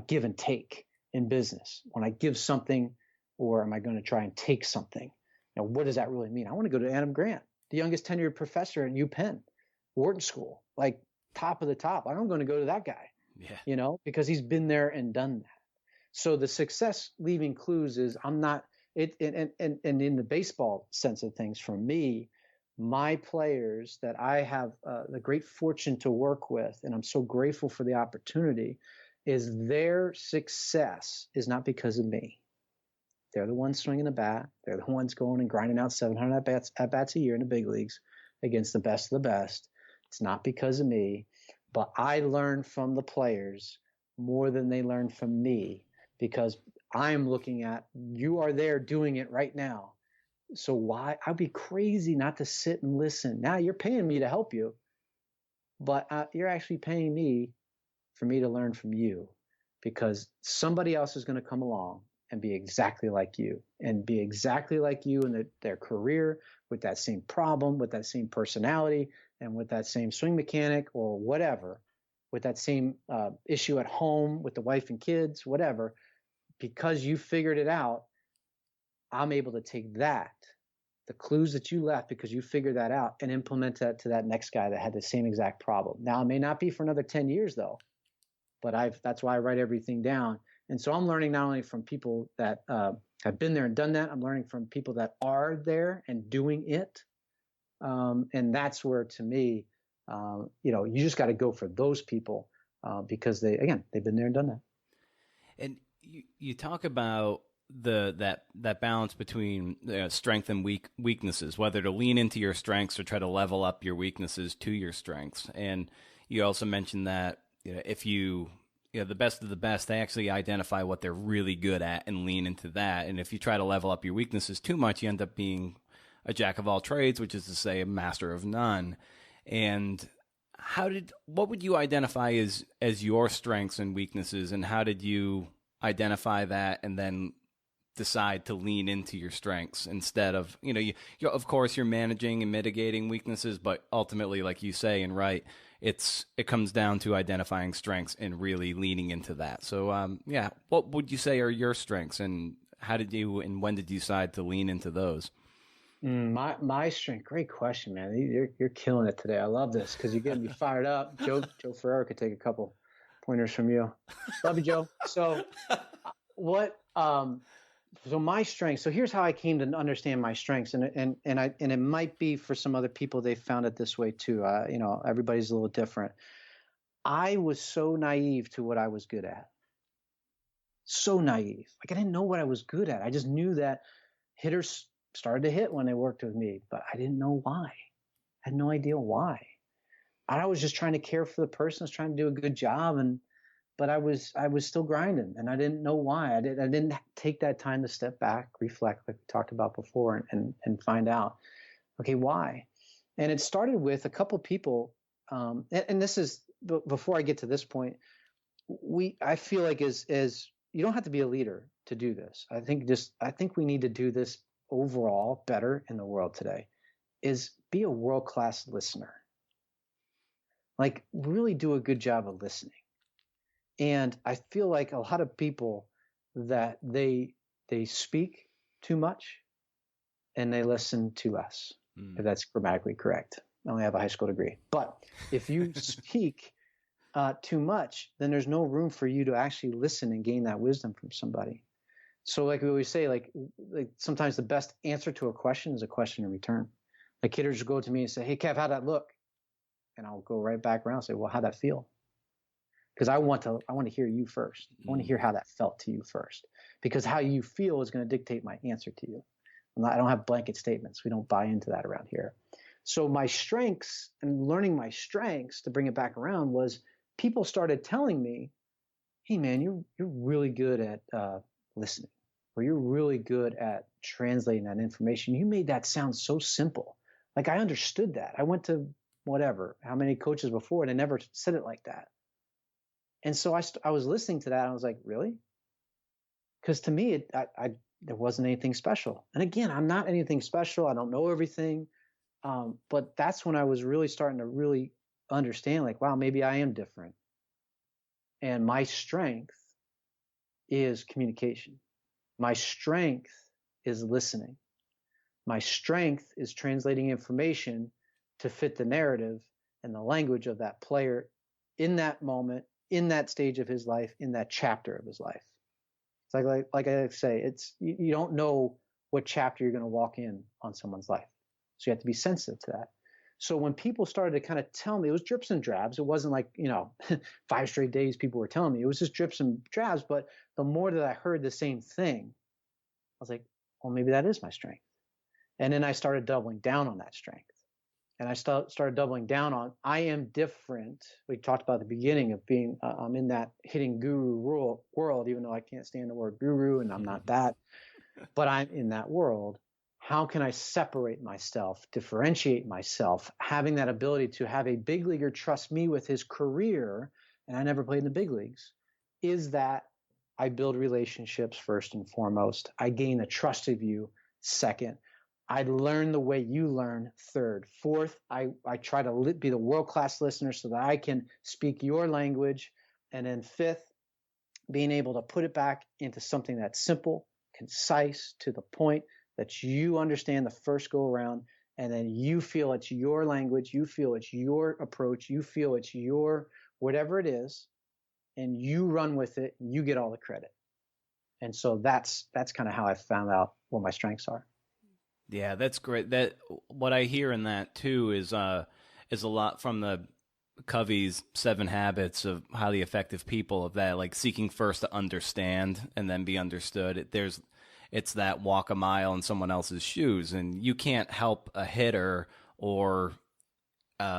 give and take in business. When I give something, or am I going to try and take something? What does that really mean? I want to go to Adam Grant, the youngest tenured professor at UPenn, Wharton School, like top of the top. I'm going to go to that guy, because he's been there and done that. So the success leaving clues is I'm not it, and in the baseball sense of things, for me, my players that I have the great fortune to work with, and I'm so grateful for the opportunity, is their success is not because of me. They're the ones swinging the bat. They're the ones going and grinding out 700 at bats a year in the big leagues against the best of the best. It's not because of me, but I learn from the players more than they learn from me, because I'm looking at, you are there doing it right now. So why? I'd be crazy not to sit and listen. Now you're paying me to help you, but you're actually paying me for me to learn from you, because somebody else is going to come along and be exactly like you, and be exactly like you in their career, with that same problem, with that same personality, and with that same swing mechanic or whatever, with that same issue at home with the wife and kids, whatever. Because you figured it out, I'm able to take that, the clues that you left because you figured that out, and implement that to that next guy that had the same exact problem. Now, it may not be for another 10 years though, but that's why I write everything down. And so I'm learning not only from people that have been there and done that, I'm learning from people that are there and doing it. And that's where, to me, you just got to go for those people because they've been there and done that. And you talk about that balance between strength and weaknesses, whether to lean into your strengths or try to level up your weaknesses to your strengths. And you also mentioned that if the best of the best, they actually identify what they're really good at and lean into that. And if you try to level up your weaknesses too much, you end up being a jack of all trades, which is to say a master of none. And what would you identify as your strengths and weaknesses, and how did you identify that and then decide to lean into your strengths instead of, of course you're managing and mitigating weaknesses, but ultimately, like you say, and right, it comes down to identifying strengths and really leaning into that. So, what would you say are your strengths, and when did you decide to lean into those? My strength. Great question, man. You're killing it today. I love this because you're getting me fired up. Joe Ferrera could take a couple pointers from you. Love you, Joe. So so my strengths. So here's how I came to understand my strengths, and it might be for some other people they found it this way too. Everybody's a little different. I was so naive to what I was good at. So naive. Like I didn't know what I was good at. I just knew that hitters started to hit when they worked with me, but I didn't know why. I had no idea why. I was just trying to care for the person. I was trying to do a good job, but I was still grinding, and I didn't know why. I didn't take that time to step back, reflect, like we talked about before, and find out, okay, why? And it started with a couple people, and this is before I get to this point. I feel like as you don't have to be a leader to do this. I think we need to do this overall better in the world today. Is be a world-class listener. Like really do a good job of listening. And I feel like a lot of people that they speak too much and they listen too less, if that's grammatically correct. I only have a high school degree. But if you speak too much, then there's no room for you to actually listen and gain that wisdom from somebody. So like we always say, like sometimes the best answer to a question is a question in return. Like hitters go to me and say, hey, Kev, how'd that look? And I'll go right back around and say, well, how'd that feel? Because I want to hear you first. I want to hear how that felt to you first. Because how you feel is going to dictate my answer to you. I don't have blanket statements. We don't buy into that around here. So my strengths and learning my strengths, to bring it back around, was people started telling me, hey, man, you're really good at listening, or you're really good at translating that information. You made that sound so simple. Like I understood that. I went to how many coaches before, and I never said it like that. And so I was listening to that, and I was like, really? Because to me, there wasn't anything special. And again, I'm not anything special. I don't know everything. But that's when I was really starting to really understand, like, wow, maybe I am different. And my strength is communication. My strength is listening. My strength is translating information to fit the narrative and the language of that player in that moment, in that stage of his life, in that chapter of his life. It's like I say, you don't know what chapter you're going to walk in on someone's life. So you have to be sensitive to that. So when people started to kind of tell me, it was drips and drabs. It wasn't like, 5 straight days people were telling me. It was just drips and drabs. But the more that I heard the same thing, I was like, well, maybe that is my strength. And then I started doubling down on that strength. And I started doubling down on, I am different. We talked about the beginning of being, I'm in that hitting guru world, even though I can't stand the word guru and I'm not that, but I'm in that world. How can I separate myself, differentiate myself, having that ability to have a big leaguer trust me with his career, and I never played in the big leagues, is that I build relationships first and foremost. I gain the trust of you second. I learn the way you learn third. Fourth, I try to be the world-class listener so that I can speak your language. And then fifth, being able to put it back into something that's simple, concise, to the point, that you understand the first go around, and then you feel it's your language, you feel it's your approach, you feel it's your whatever it is, and you run with it, and you get all the credit. And so that's kind of how I found out what my strengths are. Yeah, that's great. That what I hear in that too is a lot from the Covey's 7 Habits of Highly Effective People, of that, like seeking first to understand and then be understood. There's it's that walk a mile in someone else's shoes, and you can't help a hitter or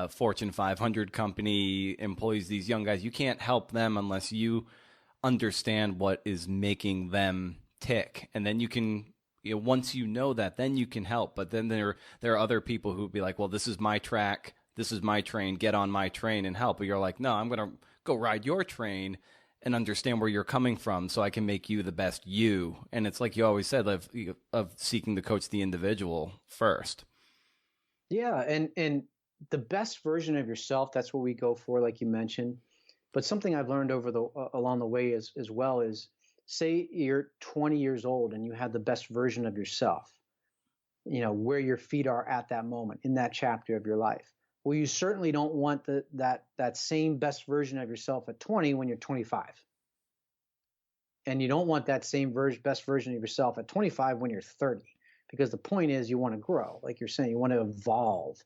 Fortune 500 company employees, these young guys. You can't help them unless you understand what is making them tick, and then you can, once you know that, then you can help. But then there are other people who would be like, well, this is my track, this is my train, get on my train and help. But you're like, no, I'm going to go ride your train and understand where you're coming from so I can make you the best you. And it's like you always said, of seeking to coach the individual first. Yeah, and the best version of yourself, that's what we go for, like you mentioned. But something I've learned along the way as well is, say you're 20 years old and you have the best version of yourself, where your feet are at that moment in that chapter of your life. Well, you certainly don't want that same best version of yourself at 20 when you're 25. And you don't want that same best version of yourself at 25 when you're 30, because the point is you want to grow. Like you're saying, you want to evolve.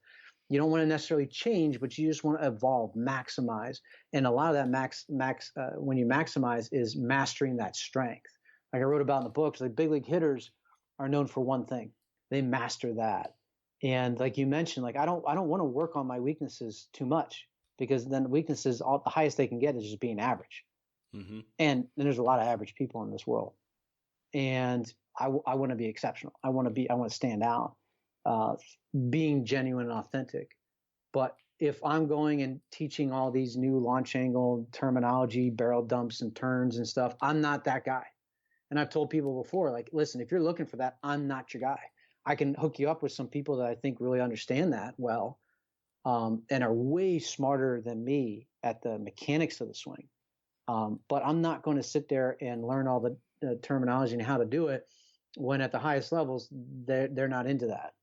You don't want to necessarily change, but you just want to evolve, maximize. And a lot of that when you maximize is mastering that strength. Like I wrote about in the books, like big league hitters are known for one thing. They master that. And like you mentioned, like I don't want to work on my weaknesses too much, because then weaknesses, the highest they can get is just being average. Mm-hmm. And there's a lot of average people in this world. And I want to be exceptional. I want to stand out, being genuine and authentic. But if I'm going and teaching all these new launch angle terminology, barrel dumps and turns and stuff, I'm not that guy. And I've told people before, like, listen, if you're looking for that, I'm not your guy. I can hook you up with some people that I think really understand that well, and are way smarter than me at the mechanics of the swing. But I'm not going to sit there and learn all the terminology and how to do it when at the highest levels, they're not into that.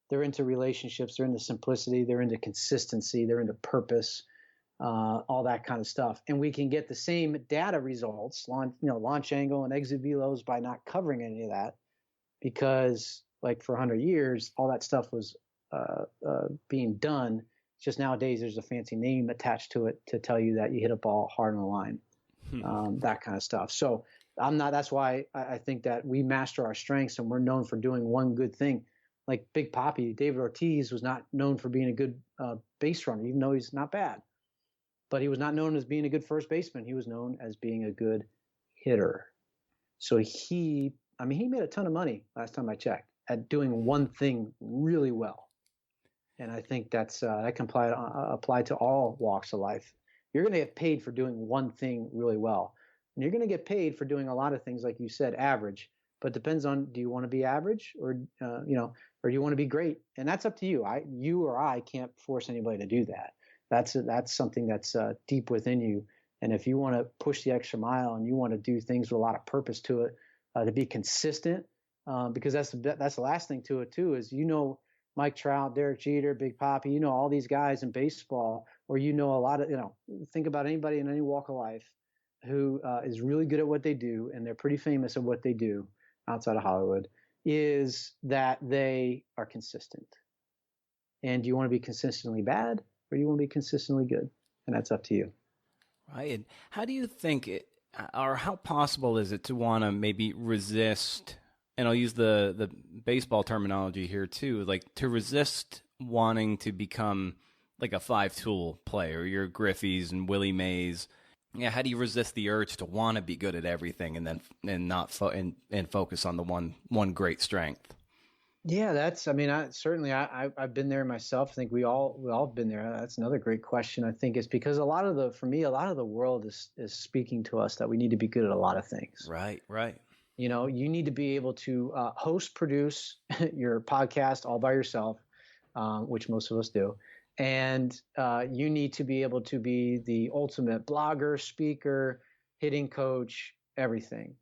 They're into relationships. They're into simplicity. They're into consistency. They're into purpose, all that kind of stuff. And we can get the same data results, launch angle and exit velos, by not covering any of that, because like for 100 years, all that stuff was being done. Just nowadays, there's a fancy name attached to it to tell you that you hit a ball hard on the line, that kind of stuff. So that's why I think that we master our strengths, and we're known for doing one good thing. Like Big Papi, David Ortiz was not known for being a good base runner, even though he's not bad. But he was not known as being a good first baseman. He was known as being a good hitter. So he made a ton of money last time I checked at doing one thing really well. And I think that can apply to all walks of life. You're going to get paid for doing one thing really well. And you're going to get paid for doing a lot of things, like you said, average. But it depends on, do you want to be average or do you want to be great? And that's up to you. You or I can't force anybody to do that. That's something that's deep within you. And if you want to push the extra mile and you want to do things with a lot of purpose to it, to be consistent, because that's the last thing to it too, is, Mike Trout, Derek Jeter, Big Papi, all these guys in baseball, or a lot of, think about anybody in any walk of life who is really good at what they do, and they're pretty famous at what they do outside of Hollywood, is that they are consistent. And do you want to be consistently bad, or do you want to be consistently good? And that's up to you. Right. And how do you think or how possible is it to want to maybe resist, and I'll use the baseball terminology here too, like to resist wanting to become like a 5-tool player, your Griffeys and Willie Mays. Yeah, how do you resist the urge to want to be good at everything and not and focus on the one great strength? Yeah, I've been there myself. I think we all have been there. That's another great question. I think it's because a lot of the world is speaking to us that we need to be good at a lot of things. Right. You need to be able to produce your podcast all by yourself, which most of us do. And you need to be able to be the ultimate blogger, speaker, hitting coach, everything.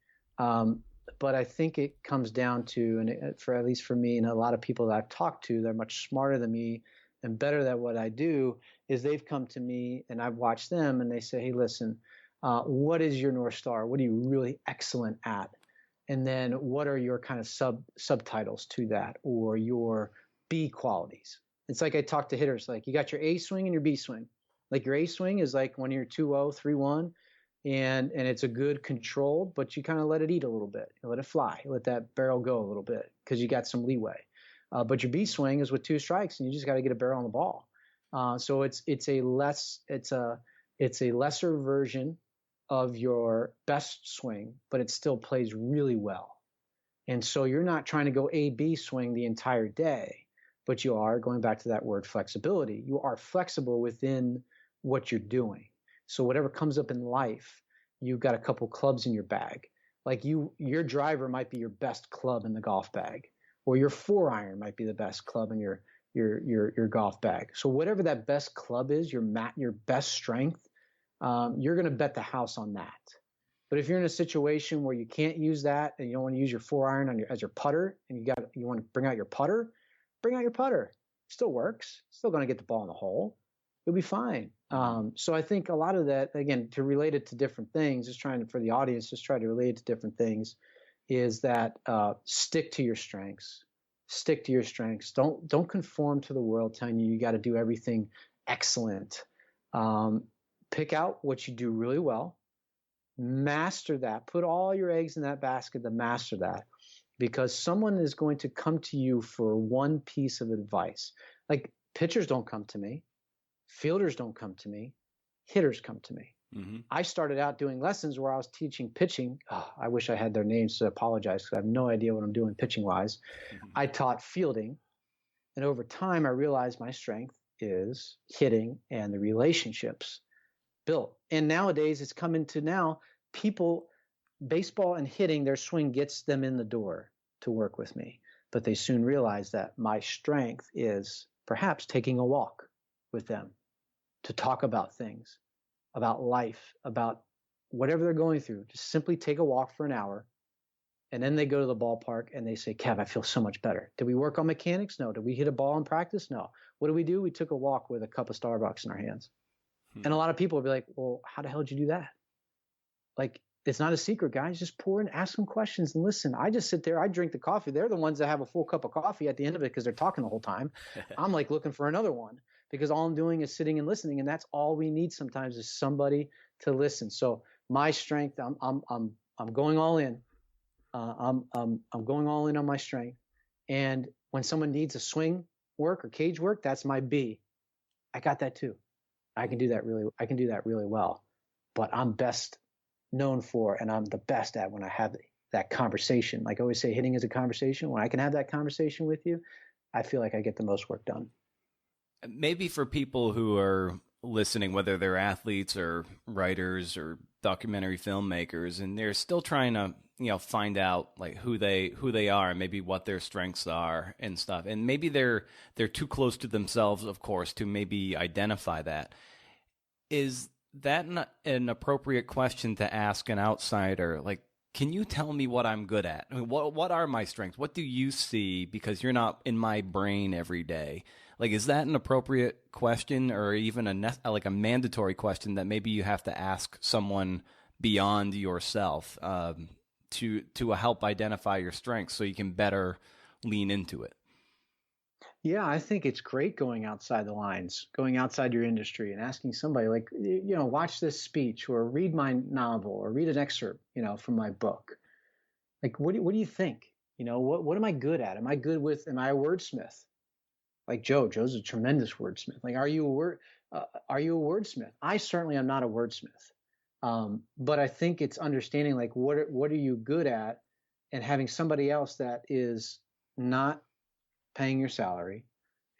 But I think it comes down to, and at least for me and a lot of people that I've talked to, they're much smarter than me and better at what I do, is they've come to me and I've watched them and they say, hey, listen, what is your North Star? What are you really excellent at? And then what are your kind of subtitles to that, or your B qualities? It's like I talk to hitters, like you got your A swing and your B swing. Like your A swing is like when you're 2-0, 3-1, and it's a good control, but you kind of let it eat a little bit. You let it fly. You let that barrel go a little bit because you got some leeway. But your B swing is with 2 strikes, and you just got to get a barrel on the ball. So it's a lesser version of your best swing, but it still plays really well. And so you're not trying to go A-B swing the entire day, but you are, going back to that word flexibility, you are flexible within what you're doing. So whatever comes up in life, you've got a couple clubs in your bag. Like your driver might be your best club in the golf bag, or your 4-iron might be the best club in your golf bag. So whatever that best club is, your best strength, you're going to bet the house on that. But if you're in a situation where you can't use that and you don't want to use your 4-iron as your putter, and you want to bring out your putter, Still works. Still going to get the ball in the hole. You'll be fine. So I think a lot of that, again, to relate it to different things, for the audience, just try to relate it to different things, is that stick to your strengths. Stick to your strengths. Don't conform to the world telling you got to do everything excellent. Pick out what you do really well. Master that. Put all your eggs in that basket to master that, because someone is going to come to you for one piece of advice. Like, pitchers don't come to me. Fielders don't come to me. Hitters come to me. Mm-hmm. I started out doing lessons where I was teaching pitching. Oh, I wish I had their names to apologize, because I have no idea what I'm doing pitching-wise. Mm-hmm. I taught fielding, and over time I realized my strength is hitting and the relationships built. And nowadays it's coming to now people, baseball and hitting, their swing gets them in the door to work with me. But they soon realize that my strength is perhaps taking a walk with them to talk about things, about life, about whatever they're going through. Just simply take a walk for an hour. And then they go to the ballpark and they say, Kev, I feel so much better. Did we work on mechanics? No. Did we hit a ball in practice? No. What did we do? We took a walk with a cup of Starbucks in our hands. And a lot of people will be like, well, how the hell did you do that? Like, it's not a secret, guys. Just pour in, ask them questions, and listen. I just sit there. I drink the coffee. They're the ones that have a full cup of coffee at the end of it because they're talking the whole time. I'm like looking for another one, because all I'm doing is sitting and listening, and that's all we need sometimes, is somebody to listen. So my strength, I'm going all in. I'm going all in on my strength. And when someone needs a swing work or cage work, that's my B. I got that too. I can do that really well. But I'm best known for, and I'm the best at, when I have that conversation. Like I always say, hitting is a conversation. When I can have that conversation with you, I feel like I get the most work done. Maybe for people who are listening, whether they're athletes or writers or documentary filmmakers, and they're still trying to, find out like who they are, and maybe what their strengths are and stuff. And maybe they're too close to themselves, of course, to maybe identify that. Is that not an appropriate question to ask an outsider? Like, can you tell me what I'm good at? I mean, what are my strengths? What do you see? Because you're not in my brain every day. Like, is that an appropriate question, or even a mandatory question that maybe you have to ask someone beyond yourself to help identify your strengths so you can better lean into it? Yeah, I think it's great going outside the lines, going outside your industry and asking somebody like, watch this speech or read my novel or read an excerpt, from my book. Like, what do you think? What am I good at? Am I a wordsmith? Like Joe's a tremendous wordsmith. Like, are you a wordsmith? I certainly am not a wordsmith. But I think it's understanding, like, what are you good at, and having somebody else that is not paying your salary,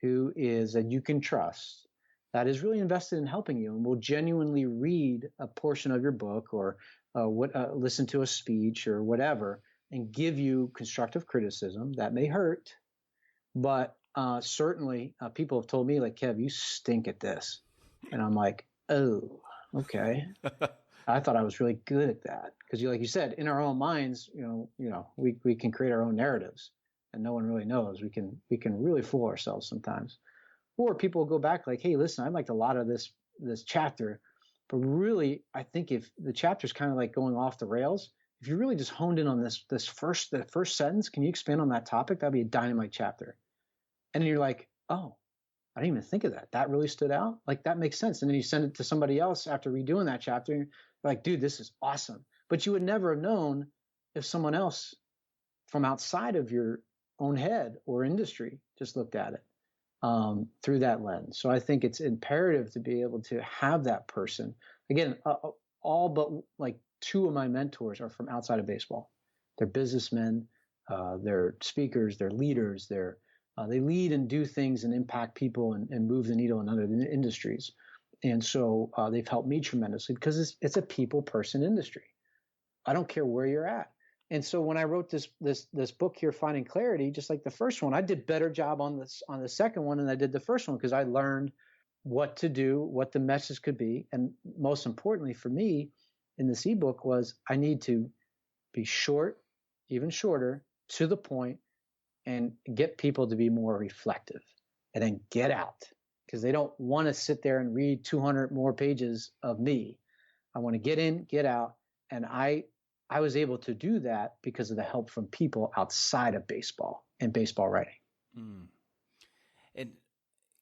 that you can trust, that is really invested in helping you and will genuinely read a portion of your book or listen to a speech or whatever, and give you constructive criticism that may hurt, but certainly people have told me, like, Kev, you stink at this. And I'm like, oh, okay. I thought I was really good at that. Because like you said, in our own minds, we can create our own narratives, and no one really knows. We can really fool ourselves sometimes. Or people will go back like, hey, listen, I liked a lot of this chapter, but really, I think if the chapter's kind of like going off the rails, if you really just honed in on the first sentence, can you expand on that topic? That'd be a dynamite chapter. And then you're like, oh, I didn't even think of that. That really stood out. Like that makes sense. And then you send it to somebody else after redoing that chapter. And you're like, dude, this is awesome. But you would never have known if someone else from outside of your own head or industry just looked at it through that lens. So I think it's imperative to be able to have that person. Again, all but like two of my mentors are from outside of baseball. They're businessmen, they're speakers, they're leaders, they lead and do things and impact people and move the needle in other industries. And so they've helped me tremendously because it's a people person industry. I don't care where you're at. And so when I wrote this book here, Finding Clarity, just like the first one, I did better job on the second one than I did the first one because I learned what to do, what the message could be. And most importantly for me in this ebook was I need to be short, even shorter, to the point, and get people to be more reflective and then get out because they don't want to sit there and read 200 more pages of me. I want to get in, get out. And I was able to do that because of the help from people outside of baseball and baseball writing. Mm. And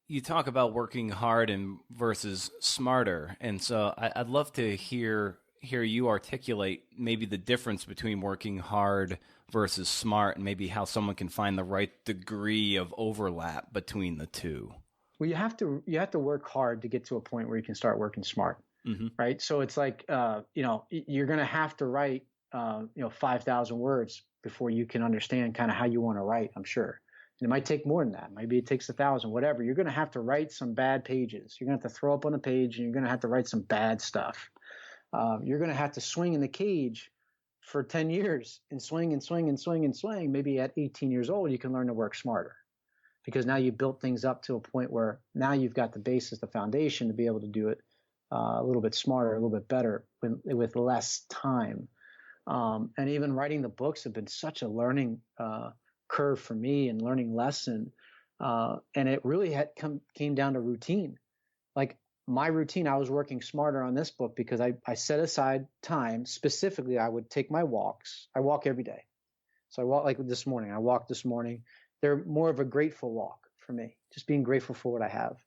you talk about working hard and versus smarter. And so I'd love to hear you articulate maybe the difference between working hard versus smart and maybe how someone can find the right degree of overlap between the two. Well, you have to work hard to get to a point where you can start working smart. Mm-hmm. Right. So it's like, you're going to have to write, 5,000 words before you can understand kind of how you want to write, I'm sure. And it might take more than that. Maybe it takes 1,000, whatever. You're going to have to write some bad pages. You're going to have to throw up on a page and you're going to have to write some bad stuff. You're going to have to swing in the cage for 10 years and swing and swing and swing and swing. Maybe at 18 years old, you can learn to work smarter because now you built things up to a point where now you've got the basis, the foundation to be able to do it a little bit smarter, a little bit better with less time. And even writing the books have been such a learning curve for me and learning lesson. And it really came down to routine. Like my routine, I was working smarter on this book because I set aside time. Specifically, I would take my walks. I walk every day. So I walk like this morning. I walked this morning. They're more of a grateful walk for me, just being grateful for what I have.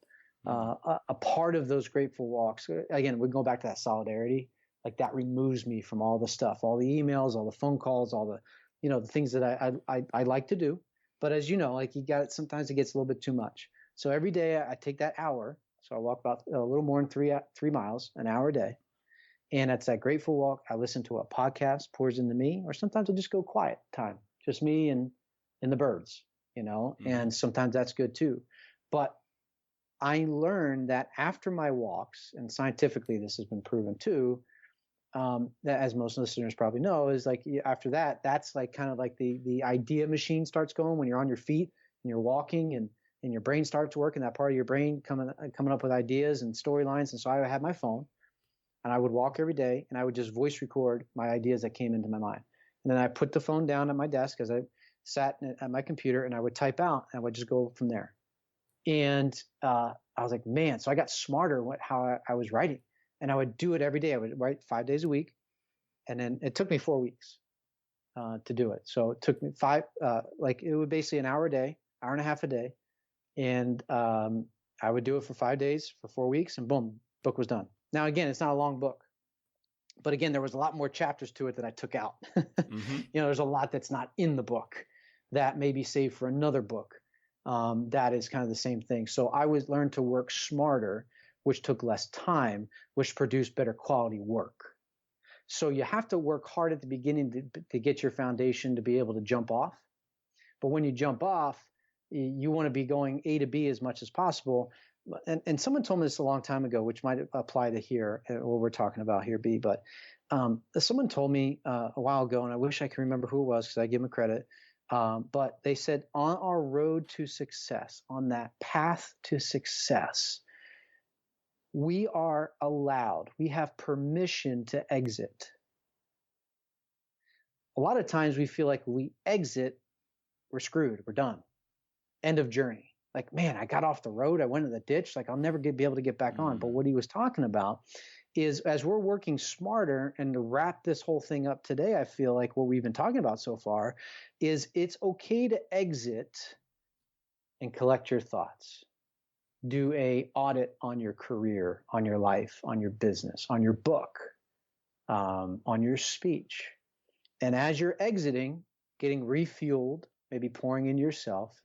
A part of those grateful walks, again, we go back to that solidarity. Like that removes me from all the stuff, all the emails, all the phone calls, all the, the things that I like to do. But as you know, like sometimes it gets a little bit too much. So every day I take that hour. So I walk about a little more than 3 miles, an hour a day. And it's that grateful walk. I listen to a podcast, pours into me, or sometimes I just go quiet time, just me and the birds, mm-hmm. And sometimes that's good too. But I learned that after my walks, and scientifically this has been proven too, that as most listeners probably know, is like after that, that's like kind of like the idea machine starts going when you're on your feet and you're walking and your brain starts working, that part of your brain coming up with ideas and storylines. And so I had my phone and I would walk every day and I would just voice record my ideas that came into my mind. And then I put the phone down at my desk as I sat at my computer and I would type out and I would just go from there. And I was like, man, so I got smarter how I was writing. And I would do it every day. I would write 5 days a week. And then it took me 4 weeks to do it. So it took me it would basically an hour a day, hour and a half a day. And I would do it for 5 days, for 4 weeks, and boom, book was done. Now, again, it's not a long book. But again, there was a lot more chapters to it that I took out. Mm-hmm. There's a lot that's not in the book that may be saved for another book. That is kind of the same thing. So I would learn to work smarter, which took less time, which produced better quality work. So you have to work hard at the beginning to get your foundation to be able to jump off. But when you jump off, you want to be going A to B as much as possible. And someone told me this a long time ago, which might apply to here, what we're talking about here, B. But someone told me a while ago, and I wish I could remember who it was because I give them credit. But they said on our road to success, on that path to success, we are allowed, we have permission to exit. A lot of times we feel like we exit, we're screwed, we're done. End of journey. Like, man, I got off the road, I went in the ditch, like I'll never be able to get back on. But what he was talking about is as we're working smarter, and to wrap this whole thing up today, I feel like what we've been talking about so far is it's okay to exit and collect your thoughts. do a audit on your career, on your life, on your business, on your book, on your speech. And as you're exiting, getting refueled, maybe pouring into yourself,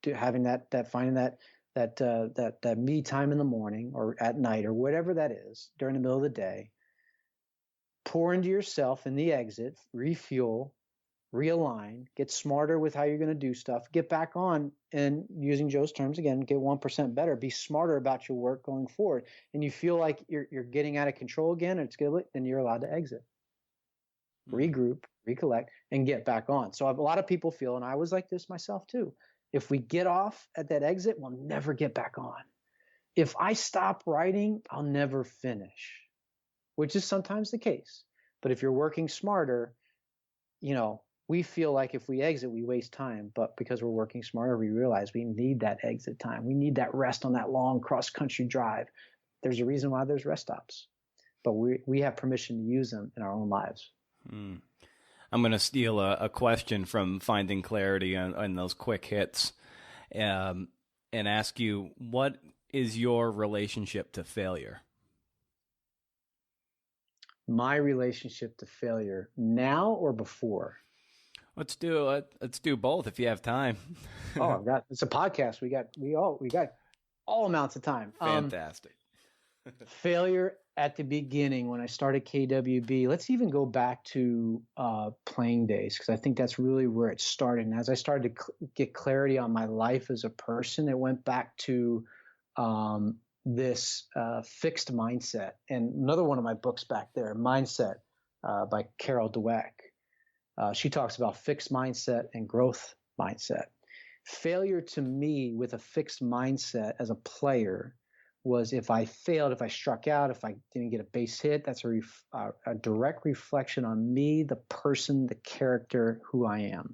to having finding that me time in the morning or at night or whatever that is during the middle of the day, pour into yourself in the exit, refuel, realign, get smarter with how you're going to do stuff, get back on, and using Joe's terms again, get 1% better, be smarter about your work going forward. And you feel like you're getting out of control again, and it's good, then you're allowed to exit, regroup, recollect, and get back on. So a lot of people feel, and I was like this myself too, if we get off at that exit, we'll never get back on. If I stop writing, I'll never finish, which is sometimes the case. But if you're working smarter, we feel like if we exit, we waste time. But because we're working smarter, we realize we need that exit time. We need that rest on that long cross-country drive. There's a reason why there's rest stops. But we have permission to use them in our own lives. I'm going to steal a question from Finding Clarity on those quick hits and ask you, what is your relationship to failure? My relationship to failure now or before? Let's do both if you have time. It's a podcast. We got all amounts of time. Fantastic. Failure at the beginning when I started KWB. Let's even go back to playing days, because I think that's really where it started. And as I started to get clarity on my life as a person, it went back to this fixed mindset. And another one of my books back there, Mindset, by Carol Dweck. She talks about fixed mindset and growth mindset. Failure to me with a fixed mindset as a player was if I failed, if I struck out, if I didn't get a base hit, that's a direct reflection on me, the person, the character, who I am.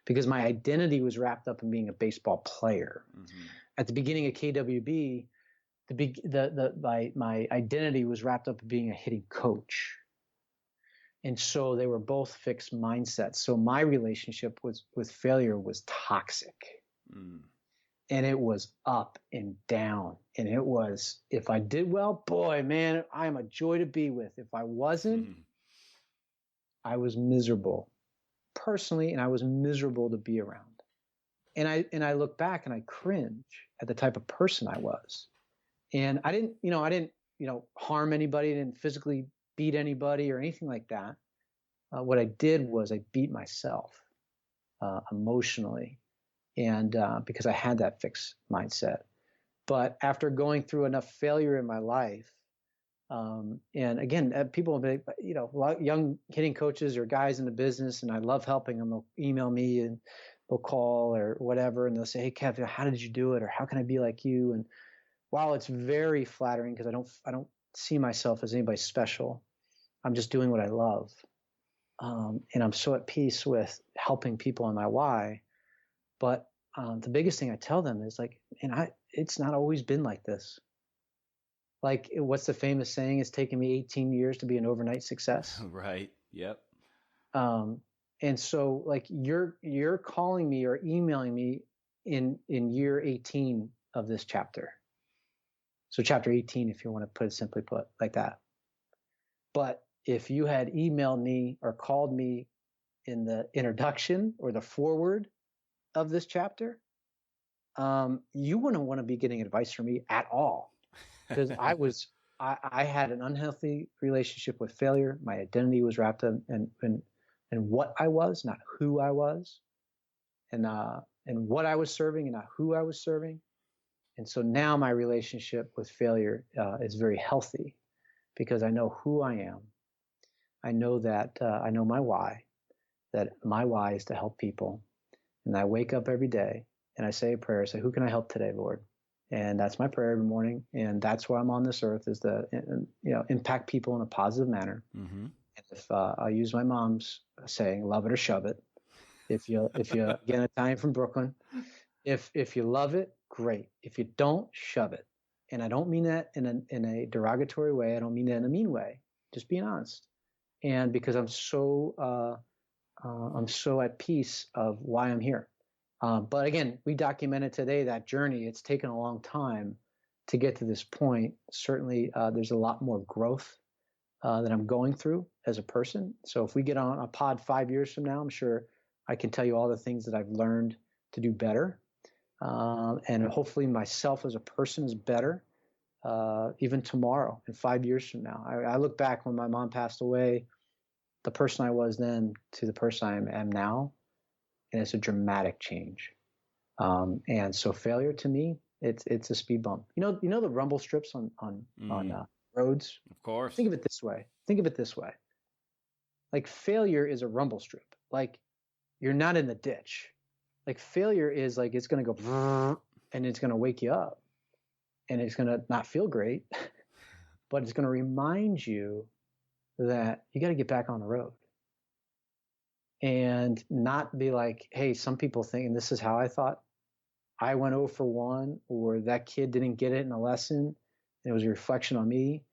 Because my identity was wrapped up in being a baseball player. Mm-hmm. At the beginning of KWB, my identity was wrapped up in being a hitting coach. And so they were both fixed mindsets. So my relationship with failure was toxic. And it was up and down. And it was, if I did well, boy, man, I am a joy to be with. If I wasn't, I was miserable personally, and I was miserable to be around. And I look back and I cringe at the type of person I was. And I didn't harm anybody, I didn't physically beat anybody or anything like that. What I did was I beat myself emotionally, and because I had that fixed mindset. But after going through enough failure in my life, and again, people, a lot of young hitting coaches or guys in the business, and I love helping them. They'll email me and they'll call or whatever, and they'll say, "Hey, Kev, how did you do it?" Or "How can I be like you?" And while it's very flattering, because I don't see myself as anybody special, I'm just doing what I love. And I'm so at peace with helping people in my why. But the biggest thing I tell them is it's not always been like this. Like, what's the famous saying? It's taken me 18 years to be an overnight success. Right. Yep. And so you're calling me or emailing me in year 18 of this chapter. So chapter 18, if you want to put it simply put like that. But if you had emailed me or called me in the introduction or the foreword of this chapter, you wouldn't want to be getting advice from me at all, because I had an unhealthy relationship with failure. My identity was wrapped up in what I was, not who I was, and what I was serving and not who I was serving. And so now my relationship with failure is very healthy, because I know who I am. I know that I know my why, that my why is to help people. And I wake up every day and I say a prayer. I say, who can I help today, Lord? And that's my prayer every morning. And that's why I'm on this earth, is to impact people in a positive manner. Mm-hmm. And if I use my mom's saying, love it or shove it. If you again, Italian from Brooklyn, if you love it, great. If you don't, shove it. And I don't mean that in a derogatory way. I don't mean that in a mean way. Just being honest. And because I'm so at peace of why I'm here. But again, we documented today that journey. It's taken a long time to get to this point. Certainly, there's a lot more growth that I'm going through as a person. So if we get on a pod 5 years from now, I'm sure I can tell you all the things that I've learned to do better. And hopefully myself as a person is better even tomorrow and 5 years from now. I look back when my mom passed away, the person I was then to the person I am now, and it's a dramatic change. And so failure to me, it's a speed bump. You know the rumble strips on roads? Of course. Think of it this way. Like failure is a rumble strip. Like you're not in the ditch. Like failure is like it's going to go and it's going to wake you up and it's going to not feel great, but it's going to remind you that you got to get back on the road and not be like, hey, some people think, and this is how I thought, I went 0 for 1, or that kid didn't get it in a lesson and it was a reflection on me.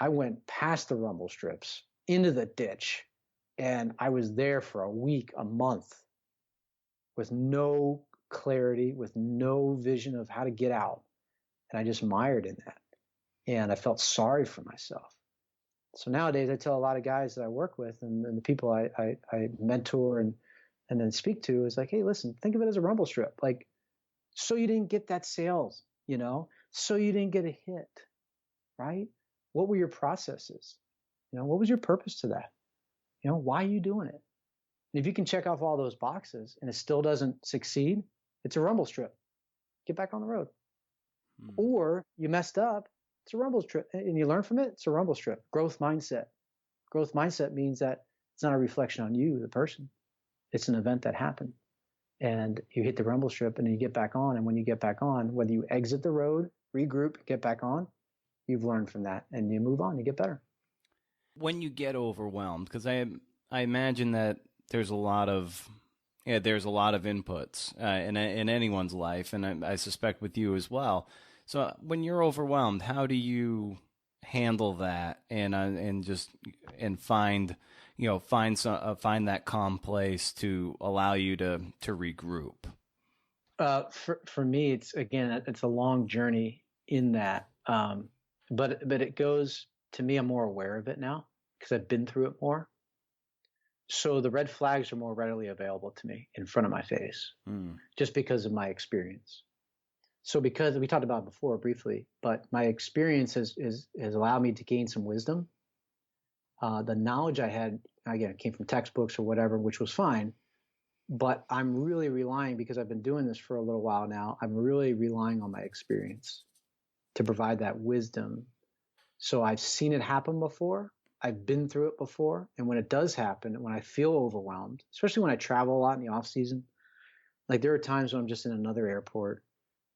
I went past the rumble strips into the ditch and I was there for a week, a month, with no clarity, with no vision of how to get out. And I just mired in that. And I felt sorry for myself. So nowadays I tell a lot of guys that I work with and the people I mentor and then speak to is like, hey, listen, think of it as a rumble strip. Like, so you didn't get that sales, so you didn't get a hit, right? What were your processes? What was your purpose to that? Why are you doing it? And if you can check off all those boxes and it still doesn't succeed, it's a rumble strip. Get back on the road. Or you messed up, it's a rumble strip. And you learn from it, it's a rumble strip. Growth mindset. Growth mindset means that it's not a reflection on you, the person. It's an event that happened. And you hit the rumble strip and then you get back on. And when you get back on, whether you exit the road, regroup, get back on, you've learned from that and you move on, you get better. When you get overwhelmed, because I imagine that there's a lot of inputs in anyone's life, and I suspect with you as well. So when you're overwhelmed, how do you handle that and find that calm place to allow you to regroup? For me, it's a long journey in that, but it goes to me. I'm more aware of it now because I've been through it more. So the red flags are more readily available to me in front of my face, just because of my experience. So because we talked about it before briefly, but my experience has allowed me to gain some wisdom. The knowledge I had, again, it came from textbooks or whatever, which was fine. But I'm really relying, because I've been doing this for a little while now, I'm really relying on my experience to provide that wisdom. So I've seen it happen before. I've been through it before. And when it does happen, when I feel overwhelmed, especially when I travel a lot in the off season, like there are times when I'm just in another airport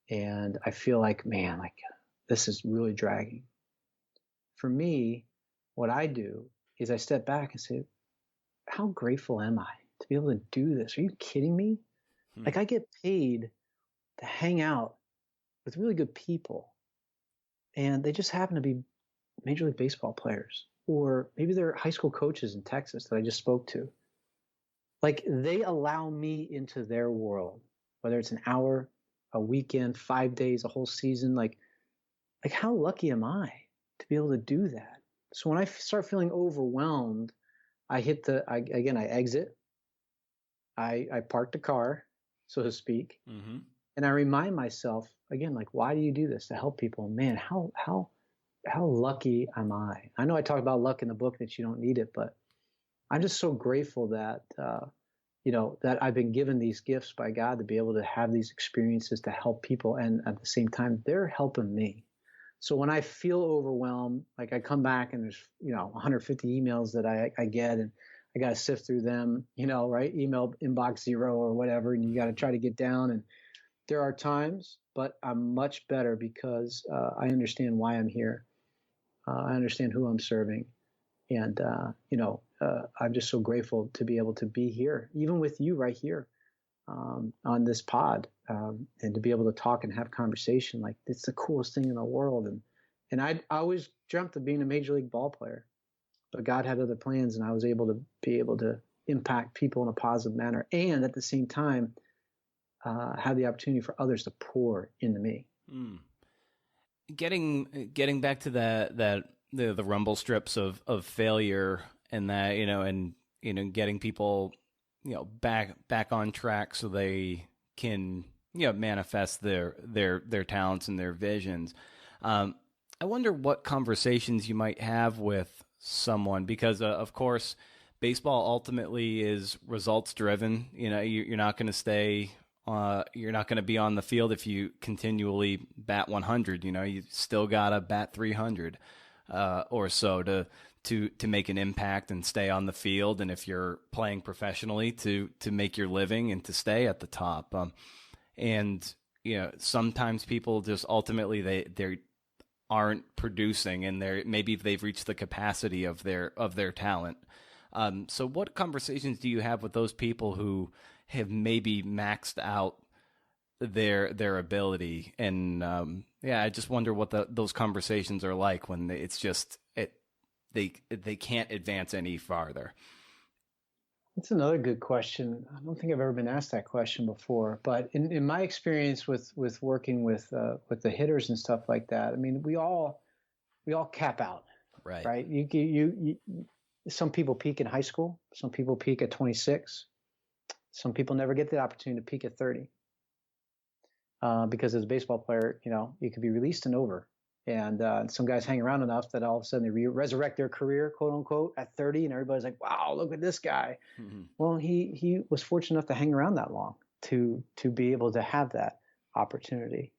and I feel like, man, like this is really dragging. For me, what I do is I step back and say, how grateful am I to be able to do this? Are you kidding me? Like I get paid to hang out with really good people and they just happen to be Major League Baseball players, or maybe they're high school coaches in Texas that I just spoke to. Like they allow me into their world, whether it's an hour, a weekend, 5 days, a whole season. Like how lucky am I to be able to do that? So when I start feeling overwhelmed, I exit. I park the car, so to speak, and I remind myself again, like, why do you do this? To help people. Man, how lucky am I? I know I talk about luck in the book that you don't need it, but I'm just so grateful that that I've been given these gifts by God to be able to have these experiences to help people, and at the same time, they're helping me. So when I feel overwhelmed, like I come back and there's 150 emails that I get, and I got to sift through them, right? Email inbox 0 or whatever, and you got to try to get down. And there are times, but I'm much better because I understand why I'm here. I understand who I'm serving, and I'm just so grateful to be able to be here, even with you right here on this pod, and to be able to talk and have conversation. Like it's the coolest thing in the world. And I always dreamt of being a major league ball player, but God had other plans, and I was able to impact people in a positive manner. And at the same time, have the opportunity for others to pour into me. Getting back to the rumble strips of failure, and that, and getting people, back on track so they can, manifest their talents and their visions. I wonder what conversations you might have with someone, because of course baseball ultimately is results driven. You're not going to stay. You're not going to be on the field if you continually bat 100. You still gotta bat 300 or so to make an impact and stay on the field. And if you're playing professionally, to make your living and to stay at the top. And sometimes people just ultimately they aren't producing, and maybe they've reached the capacity of their talent. So what conversations do you have with those people who have maybe maxed out their ability? And I just wonder what those conversations are like when it's just they can't advance any farther. That's another good question. I don't think I've ever been asked that question before, but in my experience with working with the hitters and stuff like that, I mean, we all cap out, right? You some people peak in high school, some people peak at 26, some people never get the opportunity to peak at 30, because as a baseball player, you could be released and over. And some guys hang around enough that all of a sudden they resurrect their career, quote unquote, at 30, and everybody's like, "Wow, look at this guy." Mm-hmm. Well, he was fortunate enough to hang around that long to be able to have that opportunity.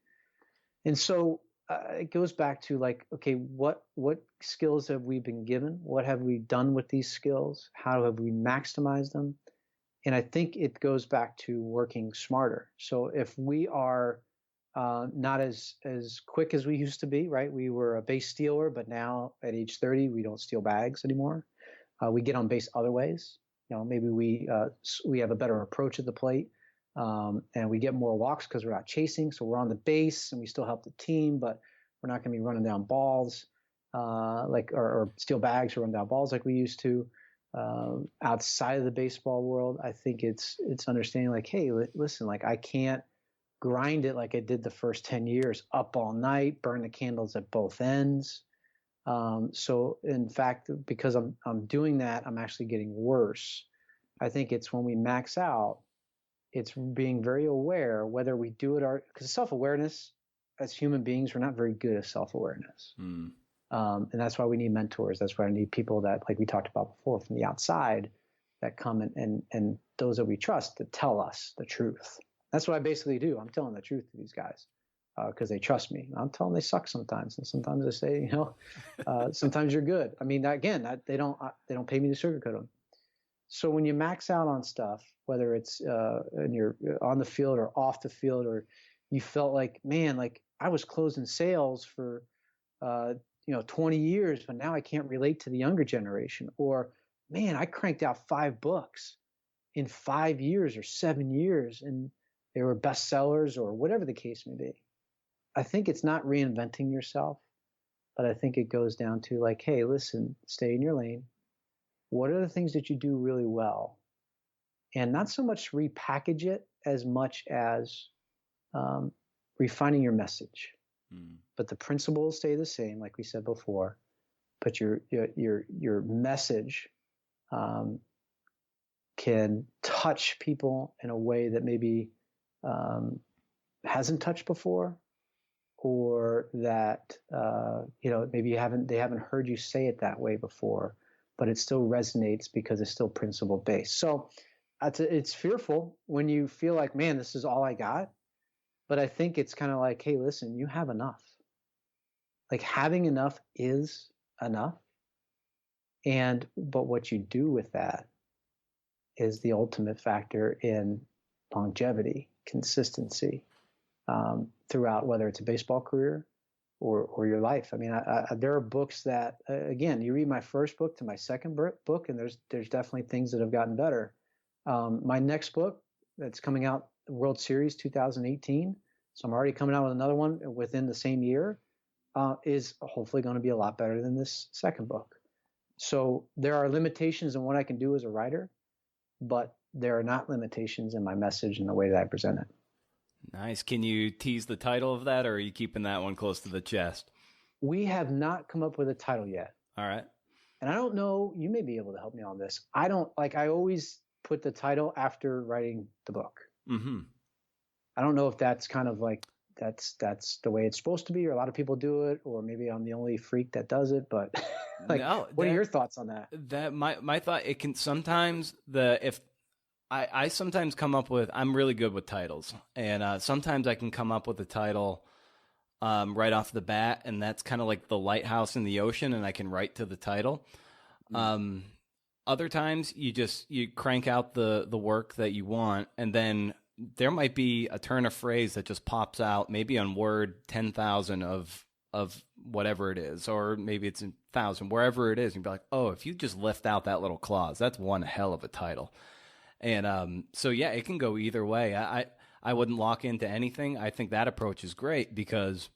And so it goes back to like, okay, what skills have we been given? What have we done with these skills? How have we maximized them? And I think it goes back to working smarter. So if we are not as quick as we used to be, right? We were a base stealer, but now at age 30, we don't steal bags anymore. We get on base other ways. Maybe we have a better approach at the plate, and we get more walks because we're not chasing. So we're on the base and we still help the team, but we're not going to be running down balls or steal bags or run down balls like we used to. Outside of the baseball world, I think it's understanding like, hey, listen, like I can't grind it like I did the first 10 years, up all night, burn the candles at both ends. So in fact, because I'm doing that, I'm actually getting worse. I think it's when we max out, it's being very aware whether we do it because self-awareness, as human beings, we're not very good at self-awareness. And that's why we need mentors. That's why I need people that, like we talked about before, from the outside that come and those that we trust to tell us the truth. That's what I basically do. I'm telling the truth to these guys because they trust me. I'm telling them they suck sometimes, and sometimes I say, sometimes you're good. I mean, again, they don't pay me to sugarcoat them. So when you max out on stuff, whether it's and you're on the field or off the field, or you felt like, man, like I was closing sales for 20 years, but now I can't relate to the younger generation, or man, I cranked out 5 books in 5 years or 7 years, and they were bestsellers or whatever the case may be. I think it's not reinventing yourself, but I think it goes down to like, hey, listen, stay in your lane. What are the things that you do really well? And not so much repackage it as much as refining your message. But the principles stay the same, like we said before. But your message can touch people in a way that maybe hasn't touched before, or that maybe they haven't heard you say it that way before, but it still resonates because it's still principle based. So it's fearful when you feel like, man, this is all I got. But I think it's kind of like, hey, listen, you have enough. Like having enough is enough. But what you do with that is the ultimate factor in longevity, consistency throughout, whether it's a baseball career or your life. I mean, there are books that, again, you read my first book to my second book, and there's definitely things that have gotten better. My next book that's coming out, World Series 2018, so I'm already coming out with another one within the same year, is hopefully going to be a lot better than this second book. So there are limitations in what I can do as a writer, but there are not limitations in my message and the way that I present it. Nice. Can you tease the title of that, or are you keeping that one close to the chest? We have not come up with a title yet. All right. And I don't know, you may be able to help me on this. I don't like, I always put the title after writing the book. Mm-hmm. I don't know if that's kind of like, that's the way it's supposed to be, or a lot of people do it, or maybe I'm the only freak that does it, but like, No, what are your thoughts on that? That my thought, it can sometimes I sometimes come up with, I'm really good with titles, and sometimes I can come up with a title right off the bat, and that's kind of like the lighthouse in the ocean, and I can write to the title. Other times you crank out the work that you want, and then there might be a turn of phrase that just pops out, maybe on Word 10,000 of whatever it is, or maybe it's 1,000, wherever it is, and you'd be like, oh, if you just left out that little clause, that's one hell of a title. And so yeah, it can go either way. I wouldn't lock into anything. I think that approach is great because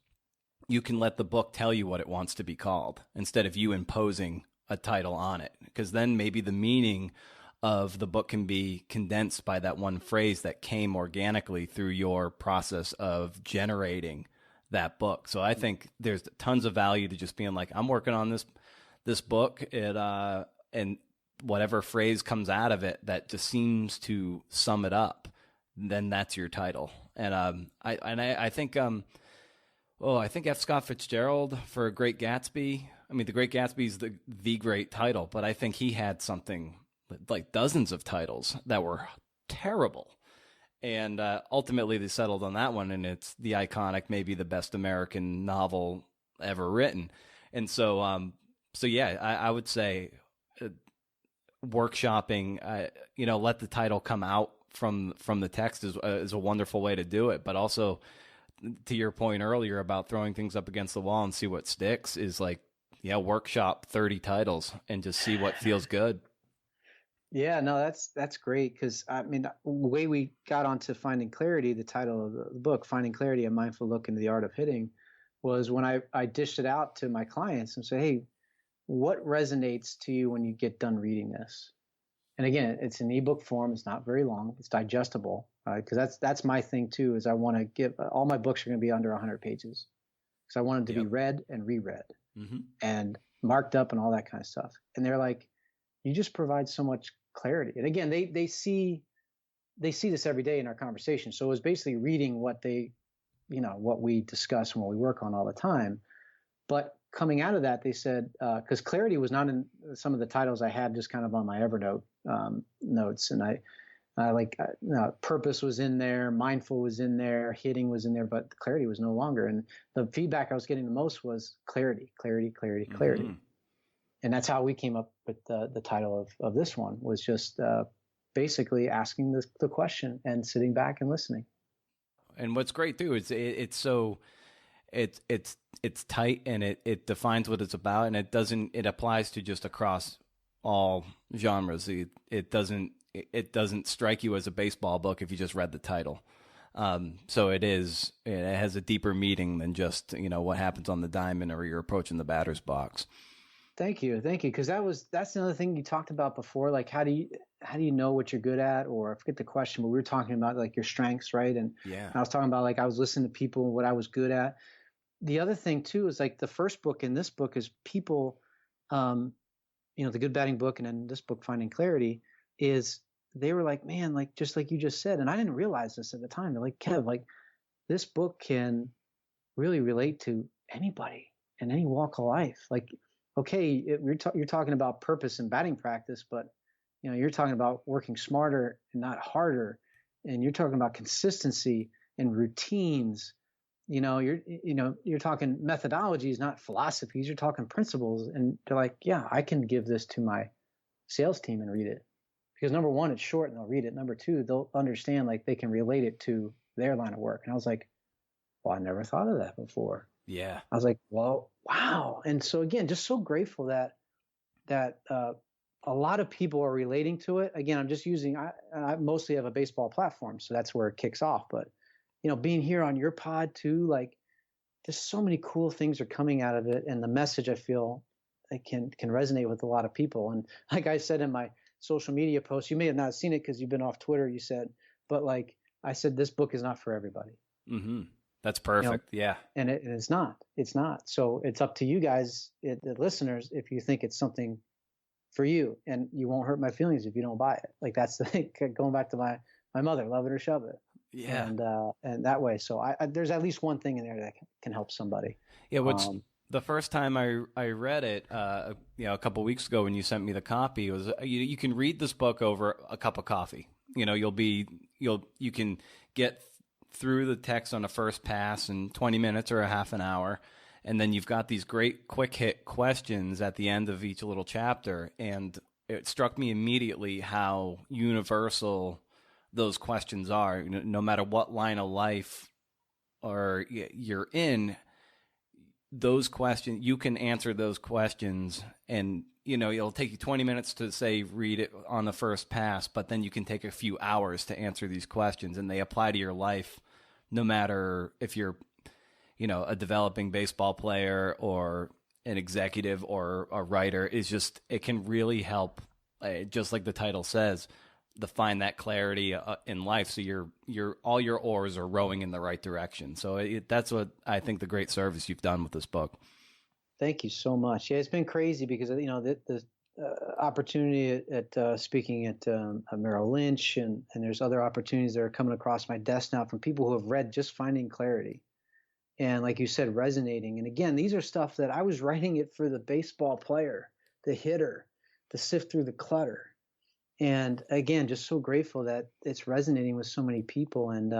you can let the book tell you what it wants to be called instead of you imposing a title on it, because then maybe the meaning of the book can be condensed by that one phrase that came organically through your process of generating that book. So I think there's tons of value to just being like, I'm working on this book, and whatever phrase comes out of it that just seems to sum it up, then that's your title. And I think I think F. Scott Fitzgerald for Great Gatsby. I mean, The Great Gatsby is the great title, but I think he had something like dozens of titles that were terrible. And ultimately they settled on that one, and it's the iconic, maybe the best American novel ever written. And so, yeah, I would say workshopping, let the title come out from the text is a wonderful way to do it. But also, to your point earlier about throwing things up against the wall and see what sticks, is like, yeah, workshop 30 titles and just see what feels good. Yeah, no, that's great, because I mean, the way we got onto Finding Clarity, the title of the book, Finding Clarity, A Mindful Look into the Art of Hitting, was when I dished it out to my clients and said, hey, what resonates to you when you get done reading this? And again, it's an ebook form. It's not very long. It's digestible, because that's my thing too, is I want to give, all my books are going to be under 100 pages, because I want them to be read and reread and marked up and all that kind of stuff. And they're like, you just provide so much clarity. And again, they see this every day in our conversation. So it was basically reading what what we discuss and what we work on all the time. But coming out of that, they said, because clarity was not in some of the titles I had just kind of on my Evernote notes. And purpose was in there, mindful was in there, hitting was in there, but clarity was no longer. And the feedback I was getting the most was clarity, clarity, clarity, clarity. And that's how we came up with the title of this one, was just basically asking the question and sitting back and listening. And what's great too is it's tight, and it defines what it's about, and it applies to just across all genres. It doesn't strike you as a baseball book if you just read the title. So it has a deeper meaning than just what happens on the diamond or you're approaching the batter's box. Thank you. Because that's another thing you talked about before. Like, how do you know what you're good at? Or I forget the question, but we were talking about like your strengths, right? And I was talking about, like, I was listening to people and what I was good at. The other thing too is, like, the first book and this book is people, the Good Batting book, and then this book, Finding Clarity, is they were like, man, like, just like you just said, and I didn't realize this at the time. They're like, Kev, like, this book can really relate to anybody in any walk of life. Like, okay, you're talking about purpose and batting practice, but you're talking about working smarter and not harder, and you're talking about consistency and routines. You're talking methodologies, not philosophies. You're talking principles, and they're like, yeah, I can give this to my sales team and read it, because number one, it's short and they'll read it. Number two, they'll understand, like, they can relate it to their line of work. And I was like, well, I never thought of that before. Yeah. I was like, well, wow. And so again, just so grateful that a lot of people are relating to it. Again, I'm just using, I mostly have a baseball platform, so that's where it kicks off. But, being here on your pod too, like, there's so many cool things are coming out of it. And the message, I feel, it can resonate with a lot of people. And like I said in my social media post, you may have not seen it because you've been off Twitter, you said, but like, I said, this book is not for everybody. Mm-hmm. That's perfect. Yeah. And it's not. It's not. So it's up to you guys, the listeners, if you think it's something for you, and you won't hurt my feelings if you don't buy it. Like that's the thing. Going back to my mother, love it or shove it. Yeah. And that way. So I there's at least one thing in there that can help somebody. Yeah. Which the first time I read it, a couple weeks ago when you sent me the copy, was you can read this book over a cup of coffee. You can get through the text on a first pass in 20 minutes or a half an hour. And then you've got these great quick hit questions at the end of each little chapter. And it struck me immediately how universal those questions are. No matter what line of life or you're in, those questions, you can answer those questions, and it'll take you 20 minutes to say read it on the first pass, but then you can take a few hours to answer these questions, and they apply to your life no matter if you're a developing baseball player or an executive or a writer. It can really help, just like the title says, to find that clarity in life, so your all your oars are rowing in the right direction. So that's what I think the great service you've done with this book. Thank you so much. Yeah, it's been crazy because the opportunity at speaking at Merrill Lynch, and there's other opportunities that are coming across my desk now from people who have read Just Finding Clarity, and like you said, resonating. And again, these are stuff that I was writing it for the baseball player, the hitter, to sift through the clutter. And again, just so grateful that it's resonating with so many people. And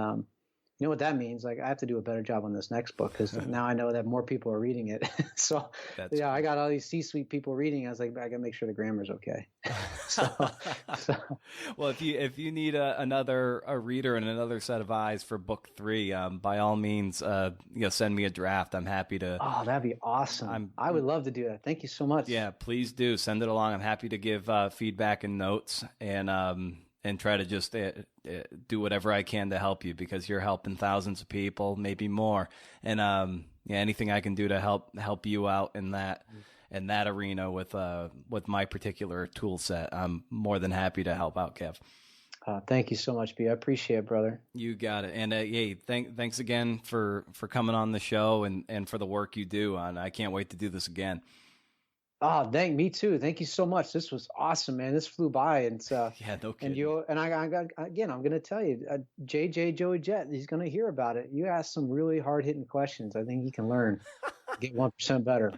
you know what that means? Like, I have to do a better job on this next book, because now I know that more people are reading it. So I got all these C-suite people reading. I was like, I got to make sure the grammar's okay. so. Well, if you need a reader and another set of eyes for book 3, by all means, send me a draft. I'm happy to. Oh, that'd be awesome. I would love to do that. Thank you so much. Yeah, please do send it along. I'm happy to give feedback and notes, and try to just do whatever I can to help you, because you're helping thousands of people, maybe more. And anything I can do to help you out in that arena with my particular tool set, I'm more than happy to help out, Kev. Thank you so much, B. I appreciate it, brother. You got it. And thanks again for coming on the show and for the work you do. And I can't wait to do this again. Oh, me too. Thank you so much. This was awesome, man. This flew by, and yeah, no kidding. And I got, again, I'm going to tell you, JJ Joey Jet, he's going to hear about it. You asked some really hard hitting questions. I think he can learn, get 1% better.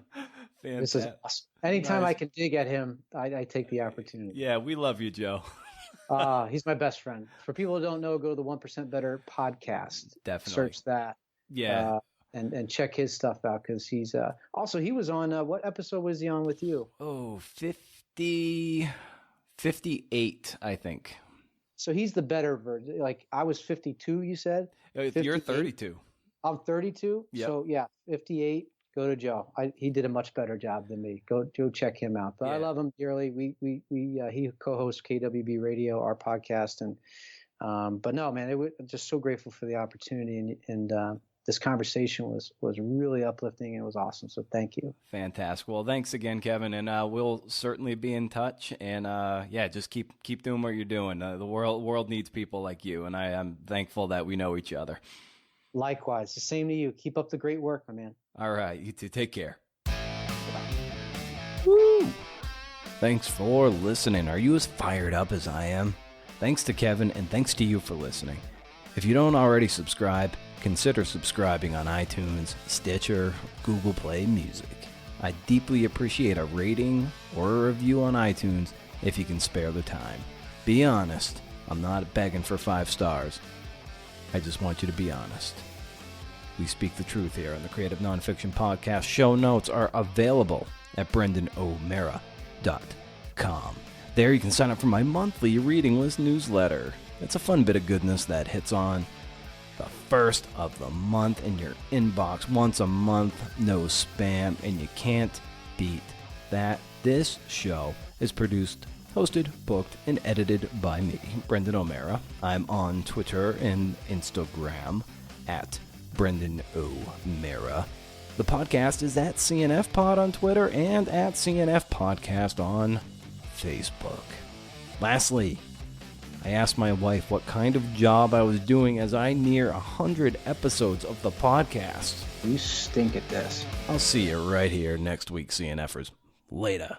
Fantastic. This is awesome. Anytime I can dig at him, I take the opportunity. Yeah, we love you, Joe. He's my best friend. For people who don't know, go to the 1% Better podcast. Definitely search that. Yeah. And check his stuff out, because he's also, he was on what episode was he on with you? Oh, 58, I think. So he's the better version. Like, I was 52, you said? You're 32. I'm 32. Yep. So yeah, 58. Go to Joe. He did a much better job than me. Go check him out. But yeah. I love him dearly. He co-hosts KWB Radio, our podcast, and but no, man, I'm just so grateful for the opportunity, and this conversation was really uplifting, and it was awesome. So thank you. Fantastic. Well, thanks again, Kevin, and we'll certainly be in touch. And just keep doing what you're doing. The world needs people like you, and I am thankful that we know each other. Likewise, the same to you. Keep up the great work, my man. All right, you too. Take care. Woo! Thanks for listening. Are you as fired up as I am? Thanks to Kevin, and thanks to you for listening. If you don't already subscribe, consider subscribing on iTunes, Stitcher, Google Play Music. I deeply appreciate a rating or a review on iTunes if you can spare the time. Be honest. I'm not begging for 5 stars. I just want you to be honest. We speak the truth here on the Creative Nonfiction Podcast. Show notes are available at brendanomeara.com. There you can sign up for my monthly reading list newsletter. It's a fun bit of goodness that hits on the first of the month in your inbox once a month, no spam, and you can't beat that. This show is produced, hosted, booked, and edited by me, Brendan O'Meara. I'm on Twitter and Instagram at Brendan O'Meara. The podcast is at CNF Pod on Twitter and at CNF Podcast on Facebook. Lastly, I asked my wife what kind of job I was doing as I near 100 episodes of the podcast. You stink at this. I'll see you right here next week, CNFers. Later.